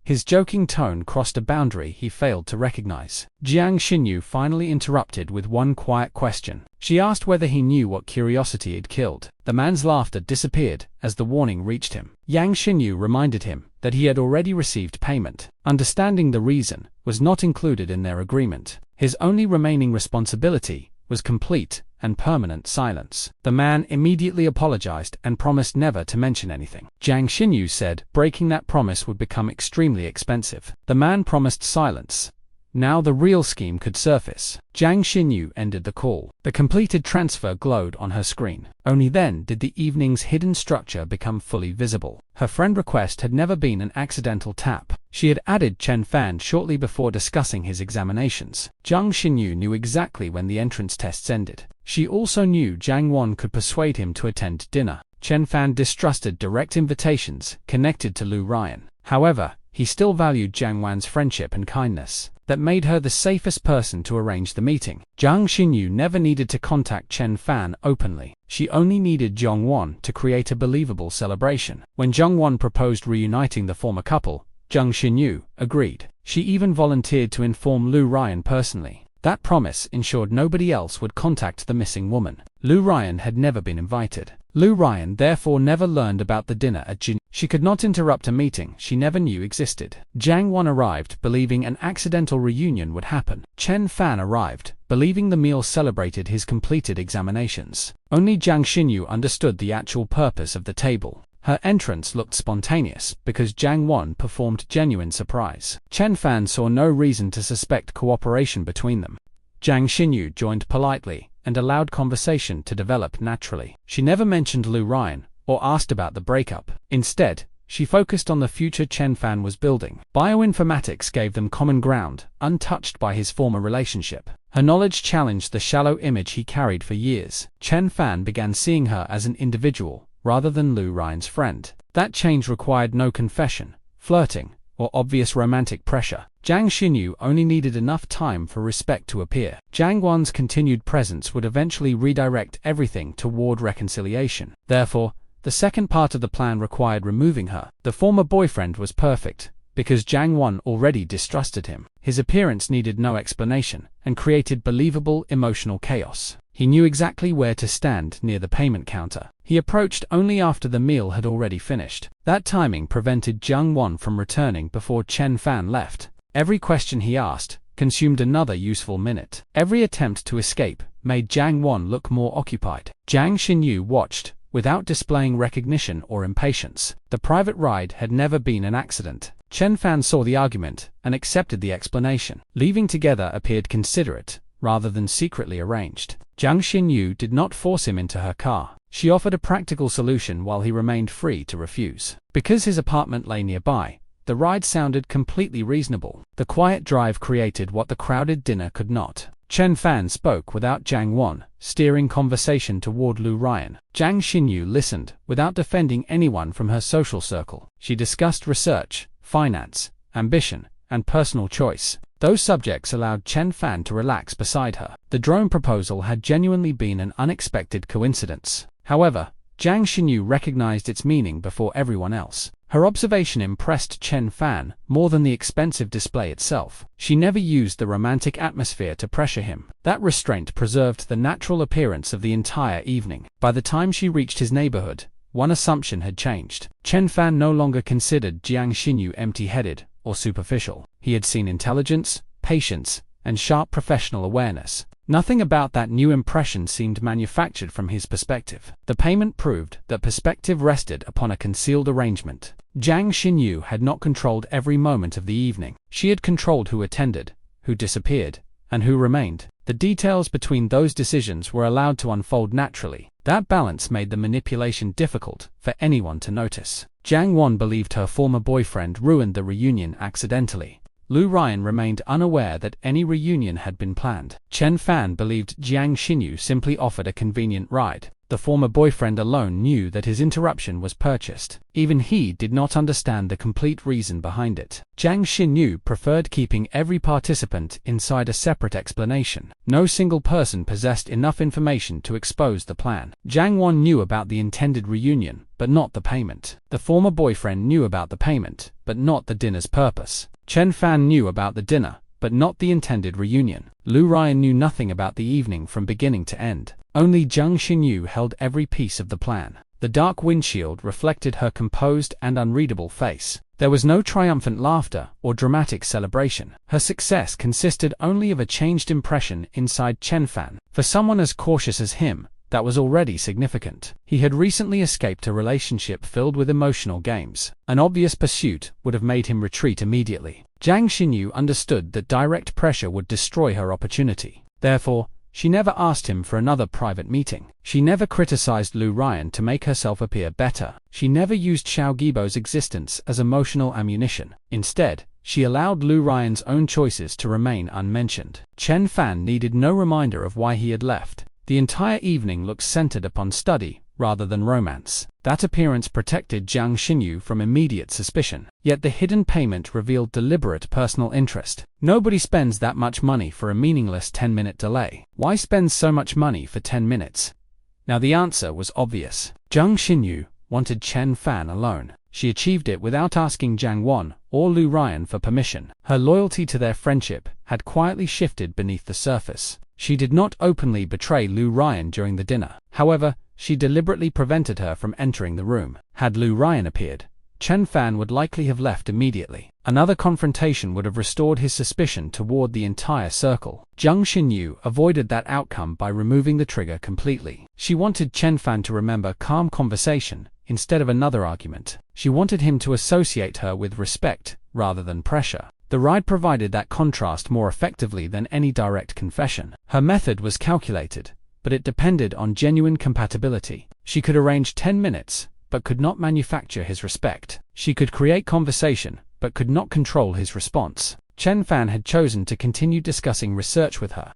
His joking tone crossed a boundary he failed to recognize. Jiang Xinyu finally interrupted with one quiet question. She asked whether he knew what curiosity had killed. The man's laughter disappeared as the warning reached him. Jiang Xinyu reminded him that he had already received payment. Understanding the reason was not included in their agreement. His only remaining responsibility was complete and permanent silence. The man immediately apologized and promised never to mention anything. Jiang Xinyu said breaking that promise would become extremely expensive. The man promised silence. Now the real scheme could surface. Jiang Xinyu ended the call. The completed transfer glowed on her screen. Only then did the evening's hidden structure become fully visible. Her friend request had never been an accidental tap. She had added Chen Fan shortly before discussing his examinations. Jiang Xinyu knew exactly when the entrance tests ended. She also knew Jiang Wan could persuade him to attend dinner. Chen Fan distrusted direct invitations connected to Ruyan. However, he still valued Jiang Wan's friendship and kindness. That made her the safest person to arrange the meeting. Jiang Xinyu never needed to contact Chen Fan openly. She only needed Jiang Wan to create a believable celebration. When Jiang Wan proposed reuniting the former couple, Jiang Xinyu agreed. She even volunteered to inform Ruyan personally. That promise ensured nobody else would contact the missing woman. Ruyan had never been invited. Ruyan therefore never learned about the dinner at Jin. She could not interrupt a meeting she never knew existed. Jiang Wan arrived, believing an accidental reunion would happen. Chen Fan arrived, believing the meal celebrated his completed examinations. Only Jiang Xinyu understood the actual purpose of the table. Her entrance looked spontaneous because Jiang Wan performed genuine surprise. Chen Fan saw no reason to suspect cooperation between them. Jiang Xinyu joined politely and allowed conversation to develop naturally. She never mentioned Ruyan or asked about the breakup. Instead, she focused on the future Chen Fan was building. Bioinformatics gave them common ground, untouched by his former relationship. Her knowledge challenged the shallow image he carried for years. Chen Fan began seeing her as an individual, rather than Ruyan's friend. That change required no confession, flirting, or obvious romantic pressure. Jiang Xinyu only needed enough time for respect to appear. Jiang Wan's continued presence would eventually redirect everything toward reconciliation. Therefore, the second part of the plan required removing her. The former boyfriend was perfect, because Jiang Wan already distrusted him. His appearance needed no explanation, and created believable emotional chaos. He knew exactly where to stand near the payment counter. He approached only after the meal had already finished. That timing prevented Jiang Wan from returning before Chen Fan left. Every question he asked consumed another useful minute. Every attempt to escape made Jiang Wan look more occupied. Jiang Xinyu watched, without displaying recognition or impatience. The private ride had never been an accident. Chen Fan saw the argument and accepted the explanation. Leaving together appeared considerate, rather than secretly arranged. Jiang Xinyu did not force him into her car. She offered a practical solution while he remained free to refuse. Because his apartment lay nearby, the ride sounded completely reasonable. The quiet drive created what the crowded dinner could not. Chen Fan spoke without Jiang Wan, steering conversation toward Ruyan. Jiang Xinyu listened, without defending anyone from her social circle. She discussed research, finance, ambition, and personal choice. Those subjects allowed Chen Fan to relax beside her. The drone proposal had genuinely been an unexpected coincidence. However, Jiang Xinyu recognized its meaning before everyone else. Her observation impressed Chen Fan more than the expensive display itself. She never used the romantic atmosphere to pressure him. That restraint preserved the natural appearance of the entire evening. By the time she reached his neighborhood, one assumption had changed. Chen Fan no longer considered Jiang Xinyu empty-headed or superficial. He had seen intelligence, patience, and sharp professional awareness. Nothing about that new impression seemed manufactured from his perspective. The payment proved that perspective rested upon a concealed arrangement. Jiang Xinyu had not controlled every moment of the evening. She had controlled who attended, who disappeared, and who remained. The details between those decisions were allowed to unfold naturally. That balance made the manipulation difficult for anyone to notice. Jiang Wan believed her former boyfriend ruined the reunion accidentally. Ruyan remained unaware that any reunion had been planned. Chen Fan believed Jiang Xinyu simply offered a convenient ride. The former boyfriend alone knew that his interruption was purchased. Even he did not understand the complete reason behind it. Jiang Xinyu preferred keeping every participant inside a separate explanation. No single person possessed enough information to expose the plan. Jiang Wan knew about the intended reunion, but not the payment. The former boyfriend knew about the payment, but not the dinner's purpose. Chen Fan knew about the dinner, but not the intended reunion. Ruyan knew nothing about the evening from beginning to end. Only Jiang Xinyu held every piece of the plan. The dark windshield reflected her composed and unreadable face. There was no triumphant laughter or dramatic celebration. Her success consisted only of a changed impression inside Chen Fan. For someone as cautious as him, that was already significant. He had recently escaped a relationship filled with emotional games. An obvious pursuit would have made him retreat immediately. Jiang Xinyu understood that direct pressure would destroy her opportunity. Therefore, she never asked him for another private meeting. She never criticized Ruyan to make herself appear better. She never used Xiao Guibo's existence as emotional ammunition. Instead, she allowed Ruyan's own choices to remain unmentioned. Chen Fan needed no reminder of why he had left. The entire evening looked centered upon study rather than romance. That appearance protected Jiang Xinyu from immediate suspicion. Yet the hidden payment revealed deliberate personal interest. Nobody spends that much money for a meaningless 10-minute delay. Why spend so much money for 10 minutes? Now the answer was obvious. Jiang Xinyu wanted Chen Fan alone. She achieved it without asking Jiang Wan or Ruyan for permission. Her loyalty to their friendship had quietly shifted beneath the surface. She did not openly betray Ruyan during the dinner. However, she deliberately prevented her from entering the room. Had Ruyan appeared, Chen Fan would likely have left immediately. Another confrontation would have restored his suspicion toward the entire circle. Jiang Xinyu avoided that outcome by removing the trigger completely. She wanted Chen Fan to remember calm conversation instead of another argument. She wanted him to associate her with respect rather than pressure. The ride provided that contrast more effectively than any direct confession. Her method was calculated, but it depended on genuine compatibility. She could arrange 10 minutes, but could not manufacture his respect. She could create conversation, but could not control his response. Chen Fan had chosen to continue discussing research with her.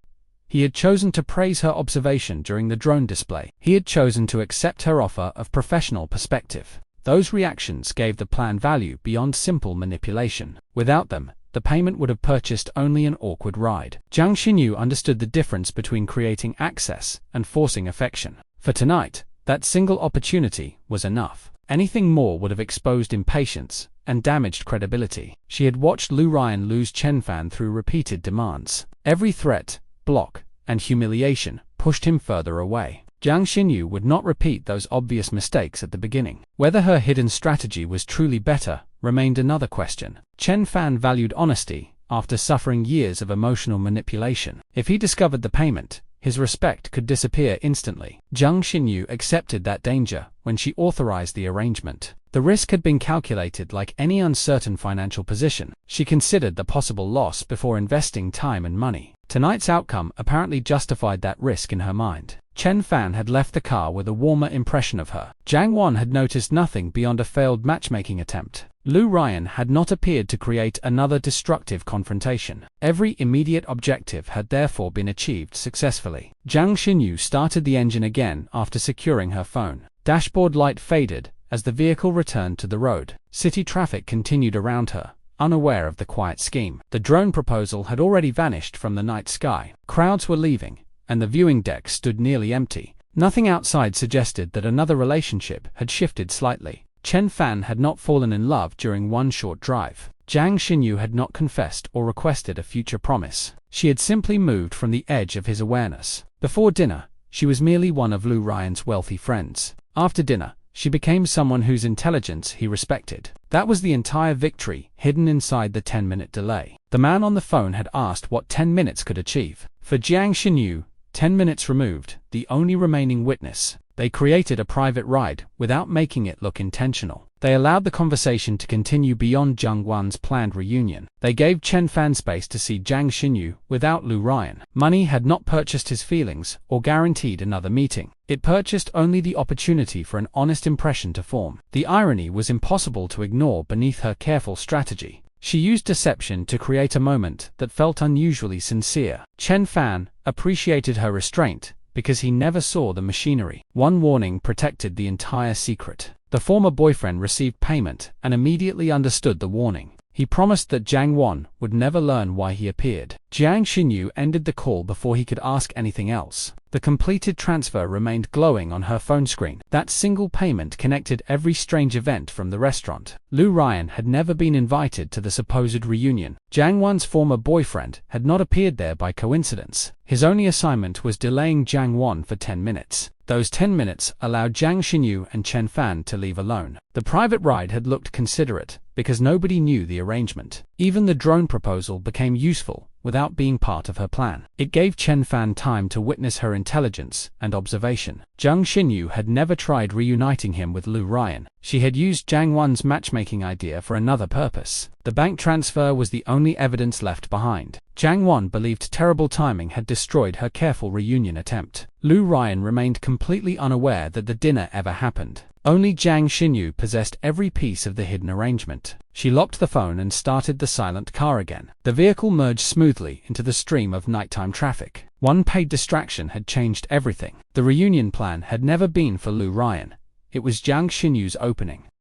He had chosen to praise her observation during the drone display. He had chosen to accept her offer of professional perspective. Those reactions gave the plan value beyond simple manipulation. Without them, the payment would have purchased only an awkward ride. Jiang Xinyu understood the difference between creating access and forcing affection. For tonight, that single opportunity was enough. Anything more would have exposed impatience and damaged credibility. She had watched Ruyan lose Chen Fan through repeated demands. Every threat, block, and humiliation pushed him further away. Jiang Xinyu would not repeat those obvious mistakes at the beginning. Whether her hidden strategy was truly better remained another question. Chen Fan valued honesty after suffering years of emotional manipulation. If he discovered the payment, his respect could disappear instantly. Jiang Xinyu accepted that danger when she authorized the arrangement. The risk had been calculated like any uncertain financial position. She considered the possible loss before investing time and money. Tonight's outcome apparently justified that risk in her mind. Chen Fan had left the car with a warmer impression of her. Jiang Wan had noticed nothing beyond a failed matchmaking attempt. Ruyan had not appeared to create another destructive confrontation. Every immediate objective had therefore been achieved successfully. Jiang Xinyu started the engine again after securing her phone. Dashboard light faded as the vehicle returned to the road. City traffic continued around her, unaware of the quiet scheme. The drone proposal had already vanished from the night sky. Crowds were leaving, and the viewing deck stood nearly empty. Nothing outside suggested that another relationship had shifted slightly. Chen Fan had not fallen in love during one short drive. Jiang Xinyu had not confessed or requested a future promise. She had simply moved from the edge of his awareness. Before dinner, she was merely one of Ruyan's wealthy friends. After dinner, she became someone whose intelligence he respected. That was the entire victory hidden inside the 10-minute delay. The man on the phone had asked what 10 minutes could achieve. For Jiang Xinyu, 10 minutes removed, the only remaining witness. They created a private ride without making it look intentional. They allowed the conversation to continue beyond Jung Won's planned reunion. They gave Chen Fan space to see Jang Xinyu without Ruyan. Money had not purchased his feelings or guaranteed another meeting. It purchased only the opportunity for an honest impression to form. The irony was impossible to ignore beneath her careful strategy. She used deception to create a moment that felt unusually sincere. Chen Fan appreciated her restraint because he never saw the machinery. One warning protected the entire secret. The former boyfriend received payment and immediately understood the warning. He promised that Jang Won would never learn why he appeared. Jiang Xinyu ended the call before he could ask anything else. The completed transfer remained glowing on her phone screen. That single payment connected every strange event from the restaurant. Ruyan had never been invited to the supposed reunion. Jang Won's former boyfriend had not appeared there by coincidence. His only assignment was delaying Jang Won for 10 minutes. Those 10 minutes allowed Jang Xinyu and Chen Fan to leave alone. The private ride had looked considerate because nobody knew the arrangement. Even the drone proposal became useful without being part of her plan. It gave Chen Fan time to witness her intelligence and observation. Jang Xinyu had never tried reuniting him with Ruyan. She had used Jang Won's matchmaking idea for another purpose. The bank transfer was the only evidence left behind. Jang Won believed terrible timing had destroyed her careful reunion attempt. Ruyan remained completely unaware that the dinner ever happened. Only Jang Xinyu possessed every piece of the hidden arrangement. She locked the phone and started the silent car again. The vehicle merged smoothly into the stream of nighttime traffic. One paid distraction had changed everything. The reunion plan had never been for Ruyan. It was Jang Xinyu's opening.